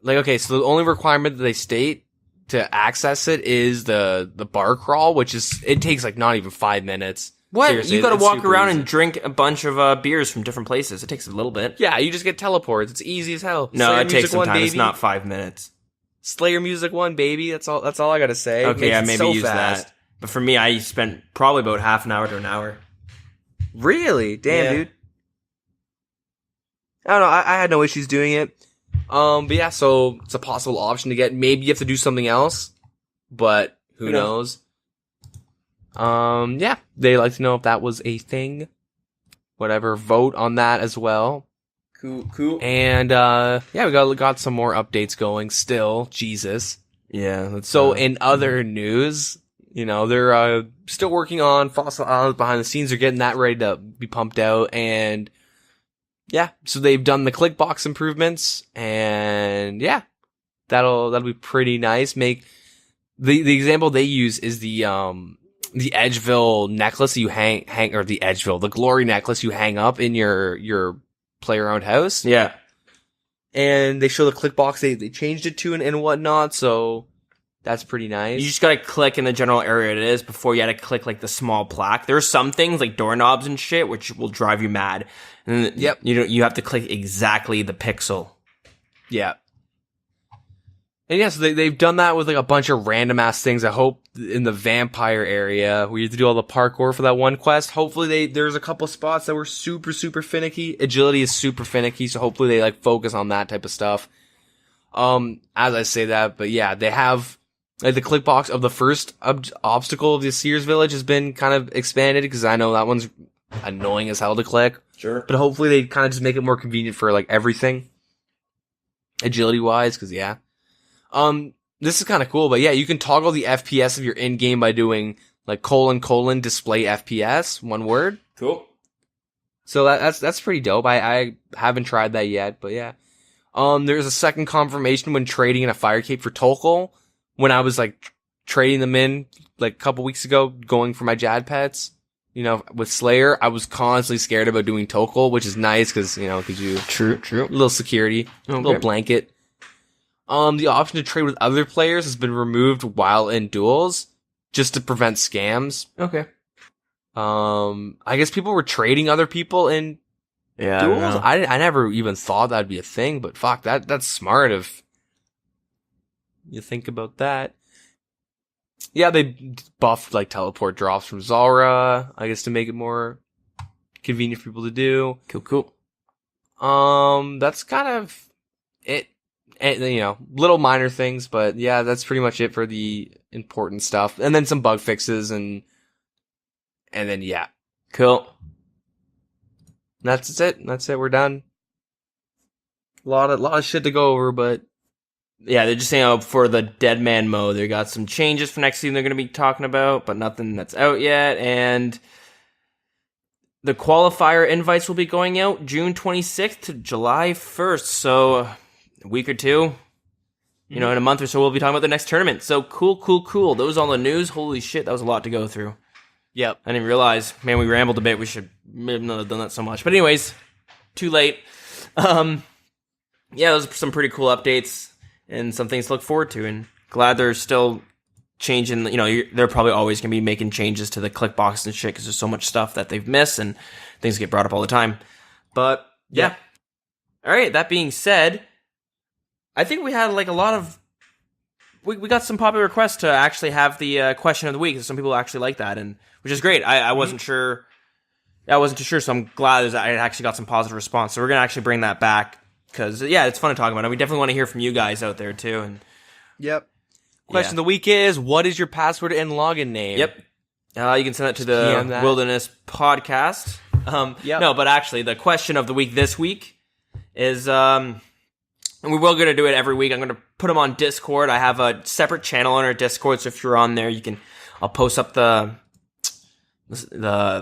the only requirement that they state to access it is the bar crawl, which is, it takes like not even 5 minutes. What? Seriously, you gotta walk around and drink a bunch of beers from different places. It takes a little bit. Yeah, you just get teleports. It's easy as hell. No, it takes some time. Baby. It's not 5 minutes. Slayer Music 1, baby. That's all I gotta say. Okay, yeah, maybe use that. But for me, I spent probably about half an hour to an hour. Really? Damn, Yeah. dude. I don't know. I had no issues doing it. But yeah, so it's a possible option to get. Maybe you have to do something else, but who knows? Yeah, they'd like to know if that was a thing. Whatever, vote on that as well. Cool. And yeah, we got some more updates going still. Jesus. Yeah. So in other news, they're still working on Fossil Islands behind the scenes. They're getting that ready to be pumped out, and yeah, so they've done the click box improvements, and yeah, that'll be pretty nice. Make the example they use is the Edgeville necklace you hang or the Glory necklace you hang up in your player-owned house. Yeah. And they show the click box they changed it to and whatnot, so that's pretty nice. You just gotta click in the general area it is before you had to click like the small plaque. There are some things like doorknobs and shit which will drive you mad. And yep. You have to click exactly the pixel. Yeah. And yeah, so they've done that with like a bunch of random ass things. I hope in the vampire area where you have to do all the parkour for that one quest. Hopefully there's a couple spots that were super, super finicky. Agility is super finicky, so hopefully they like focus on that type of stuff. As I say that, but yeah, they have like the click box of the first obstacle of the Sears Village has been kind of expanded because I know that one's annoying as hell to click. Sure. But hopefully they kind of just make it more convenient for like everything. Agility wise, because yeah. This is kind of cool, but yeah, you can toggle the FPS of your in-game by doing like : display FPS, one word. Cool. So that's pretty dope. I haven't tried that yet, but yeah. There's a second confirmation when trading in a fire cape for Tokal. When I was like trading them in like a couple weeks ago, going for my Jad pets, with Slayer, I was constantly scared about doing Tokal, which is nice because, gives you True. a little security, a little blanket. The option to trade with other players has been removed while in duels, just to prevent scams. Okay. I guess people were trading other people in duels. I never even thought that'd be a thing, but fuck, that's smart if you think about that. Yeah, they buffed like teleport drops from Zara, I guess to make it more convenient for people to do. Cool. That's kind of it. And, little minor things, but yeah, that's pretty much it for the important stuff. And then some bug fixes and then yeah. Cool. That's it. We're done. A lot of shit to go over, but yeah, they're just saying for the Dead Man mode, they got some changes for next season they're going to be talking about, but nothing that's out yet. And the qualifier invites will be going out June 26th to July 1st. So a week or two, in a month or so, we'll be talking about the next tournament. So cool. Those on the news. Holy shit, that was a lot to go through. Yep. I didn't realize, man, we rambled a bit. We should maybe not have done that so much. But anyways, too late. Yeah, those are some pretty cool updates and some things to look forward to. And glad they're still changing. They're probably always going to be making changes to the click box and shit because there's so much stuff that they've missed and things get brought up all the time. But yeah. All right, that being said, I think we had like a lot of we got some popular requests to actually have the question of the week. Some people actually like that, and which is great. I wasn't sure. I wasn't too sure, so I'm glad I actually got some positive response. So we're gonna actually bring that back because yeah, it's fun to talk about. And we definitely want to hear from you guys out there too. And yep. Question of the week is: what is your password and login name? Yep. You can send that to the Wilderness Podcast. Yep. No, but actually, the question of the week this week is and we will going to do it every week. I'm going to put them on Discord. I have a separate channel on our Discord, so if you're on there, I'll post up the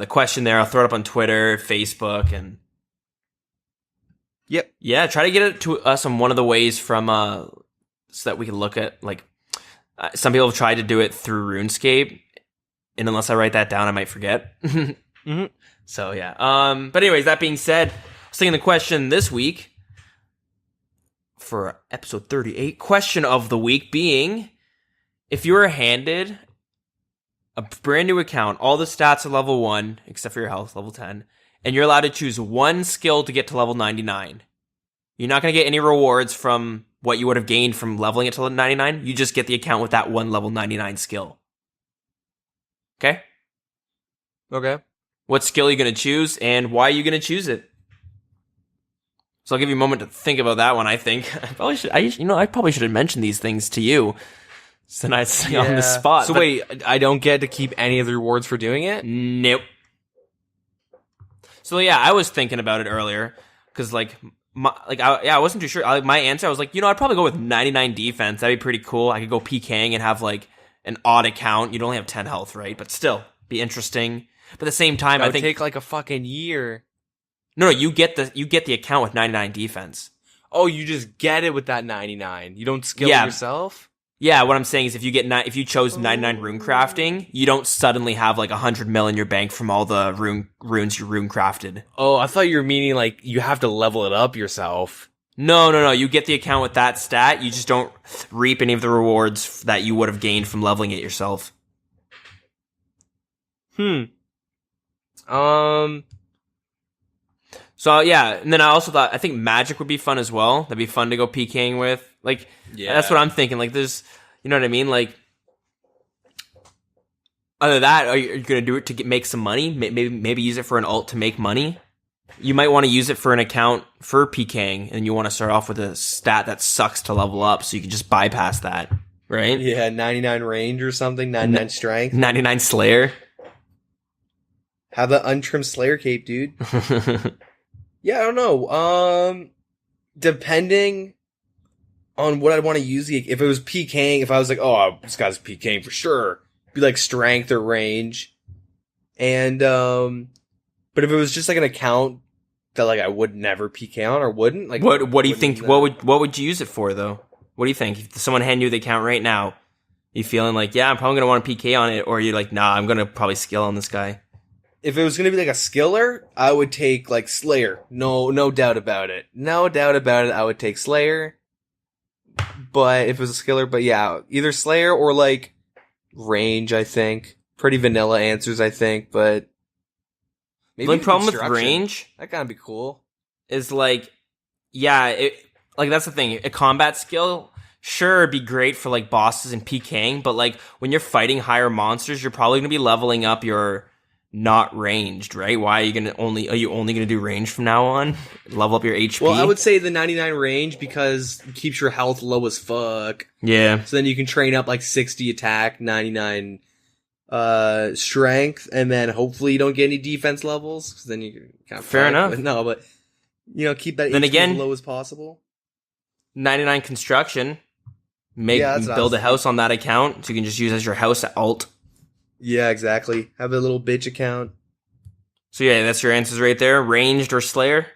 question there. I'll throw it up on Twitter, Facebook, and yep. Yeah, try to get it to us in one of the ways from so that we can look at like some people have tried to do it through RuneScape, and unless I write that down, I might forget. Mm-hmm. So yeah. But anyways, that being said, I was thinking the question this week for episode 38, question of the week being, if you were handed a brand new account, all the stats are level 1, except for your health, level 10, and you're allowed to choose one skill to get to level 99. You're not going to get any rewards from what you would have gained from leveling it to 99. You just get the account with that one level 99 skill. Okay? Okay. What skill are you going to choose, and why are you going to choose it? So I'll give you a moment to think about that one, I think. I probably should have mentioned these things to you. So now it's on the spot. So wait, I don't get to keep any of the rewards for doing it? Nope. So yeah, I was thinking about it earlier, because I wasn't too sure. My answer, I was like, I'd probably go with 99 defense. That'd be pretty cool. I could go PKing and have like an odd account. You'd only have 10 health, right? But still, be interesting. But at the same time, That I would think take like a fucking year. no, you get the account with 99 defense. Oh, you just get it with that 99. You don't skill Yeah. it yourself? Yeah, what I'm saying is if you chose 99 rune crafting, you don't suddenly have like 100 mil in your bank from all the runes you rune crafted. Oh, I thought you were meaning like you have to level it up yourself. No. You get the account with that stat. You just don't reap any of the rewards that you would have gained from leveling it yourself. So yeah, and then I think magic would be fun as well. That'd be fun to go PKing with. Like, that's what I'm thinking. Like, there's, you know what I mean? Like, other than that, are you gonna do it to make some money? Maybe use it for an ult to make money. You might want to use it for an account for PKing, and you want to start off with a stat that sucks to level up, so you can just bypass that, right? Yeah, 99 range or something, 99 strength. 99 Slayer. Have the untrimmed Slayer cape, dude. Yeah, I don't know. Depending on what I'd want to use, if it was PKing, if I was like, oh, this guy's PKing for sure, it'd be like strength or range. And, but if it was just like an account that like I would never PK on or wouldn't, like, what do you think? What would you use it for though? What do you think? If someone handed you the account right now, you feeling like, yeah, I'm probably gonna want to PK on it, or you're like, nah, I'm gonna probably skill on this guy. If it was going to be like a skiller, I would take like Slayer. No doubt about it. No doubt about it. I would take Slayer. But if it was a skiller, but yeah, either Slayer or like range, I think. Pretty vanilla answers, I think, but maybe The only problem with construction. range That gotta be cool. is like, yeah, that's the thing. A combat skill, sure, it'd be great for like bosses and PKing, but like when you're fighting higher monsters, you're probably gonna be leveling up your not ranged, right? Why are you only gonna do range from now on? Level up your HP? Well, I would say the 99 range because it keeps your health low as fuck. Yeah. So then you can train up like 60 attack, 99 strength, and then hopefully you don't get any defense levels, because then you kind of Fair enough. But keep that Then HP again, as low as possible. 99 construction. Build a house on that account, so you can just use as your house alt. Yeah, exactly. Have a little bitch account. So yeah, that's your answers right there. Ranged or Slayer?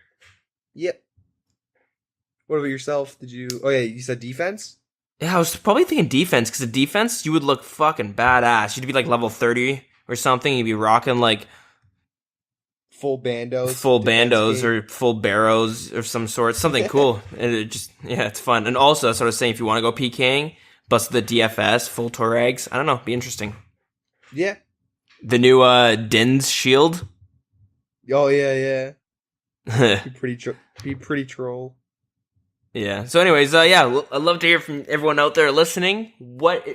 Yep. What about yourself? Oh yeah, you said defense? Yeah, I was probably thinking defense, because the defense, you would look fucking badass. You'd be like level 30 or something. You'd be rocking like full bandos or full barrows or some sort. Something cool. And it's fun. And also, that's what I was saying, if you want to go PKing, bust the DFS, full Torags. I don't know, be interesting. Yeah. The new Dilz shield. Oh yeah. Be pretty troll. Yeah. So anyways, I'd love to hear from everyone out there listening. What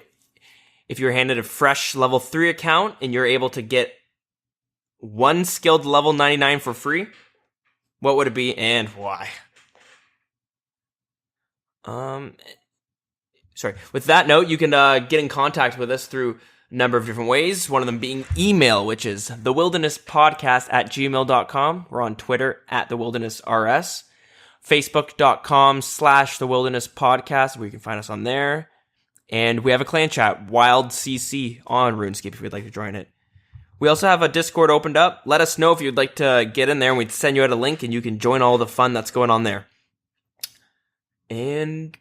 if you're handed a fresh level 3 account and you're able to get one skilled level 99 for free? What would it be and why? Sorry. With that note, you can get in contact with us through a number of different ways. One of them being email, which is thewilderness.podcast@gmail.com. We're on Twitter @thewildernessrs. Facebook.com/thewildernesspodcast, where you can find us on there. And we have a clan chat, Wild CC, on RuneScape if you'd like to join it. We also have a Discord opened up. Let us know if you'd like to get in there, and we'd send you out a link, and you can join all the fun that's going on there. And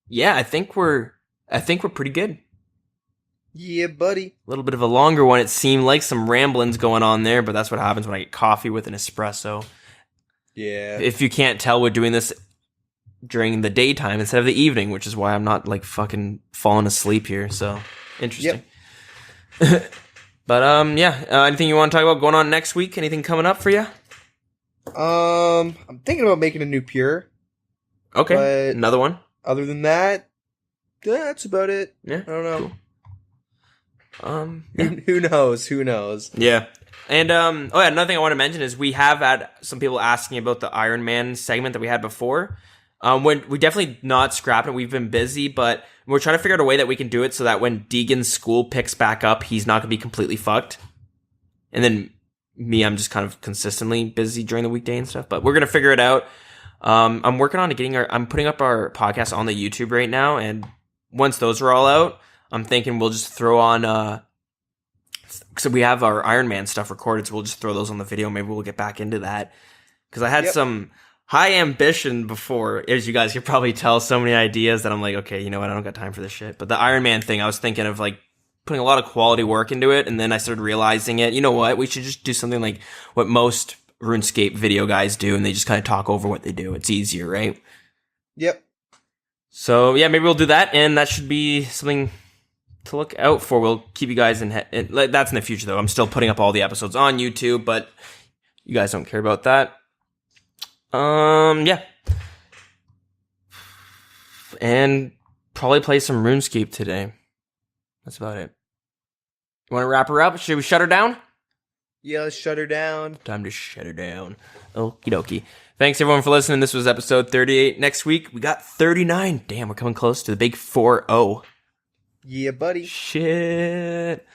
yeah, I think we're pretty good. Yeah, buddy. A little bit of a longer one. It seemed like some ramblings going on there, but that's what happens when I get coffee with an espresso. Yeah. If you can't tell, we're doing this during the daytime instead of the evening, which is why I'm not like fucking falling asleep here. So interesting. Yep. But anything you want to talk about going on next week? Anything coming up for you? I'm thinking about making a new pure. Okay, another one. Other than that, Yeah, that's about it. Yeah, I don't know. Yeah. Who knows? Who knows? Yeah. And another thing I want to mention is we have had some people asking about the Iron Man segment that we had before. When we definitely not scrapping it, we've been busy, but we're trying to figure out a way that we can do it so that when Deagin's school picks back up, he's not gonna be completely fucked. And then me, I'm just kind of consistently busy during the weekday and stuff. But we're gonna figure it out. I'm working on I'm putting up our podcast on the YouTube right now, and once those are all out, I'm thinking we'll just throw on so we have our Iron Man stuff recorded, so we'll just throw those on the video. Maybe we'll get back into that. Because I had some high ambition before, as you guys could probably tell, so many ideas that I'm like, okay, you know what, I don't got time for this shit. But the Iron Man thing, I was thinking of like putting a lot of quality work into it, and then I started realizing you know what, we should just do something like what most RuneScape video guys do, and they just kind of talk over what they do. It's easier, right? Yep. So yeah, maybe we'll do that, and that should be something to look out for. We'll keep you guys that's in the future though. I'm still putting up all the episodes on YouTube, but you guys don't care about that. Yeah. And probably play some RuneScape today. That's about it. You want to wrap her up? Should we shut her down? Yeah, let's shut her down. Time to shut her down. Okie dokie. Thanks everyone for listening. This was episode 38. Next week, we got 39. Damn, we're coming close to the big 4-0. Yeah, buddy. Shit.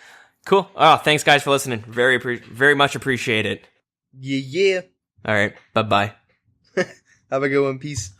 Cool. Oh, thanks guys for listening. Very much appreciate it. Yeah. All right. Bye-bye. Have a good one. Peace.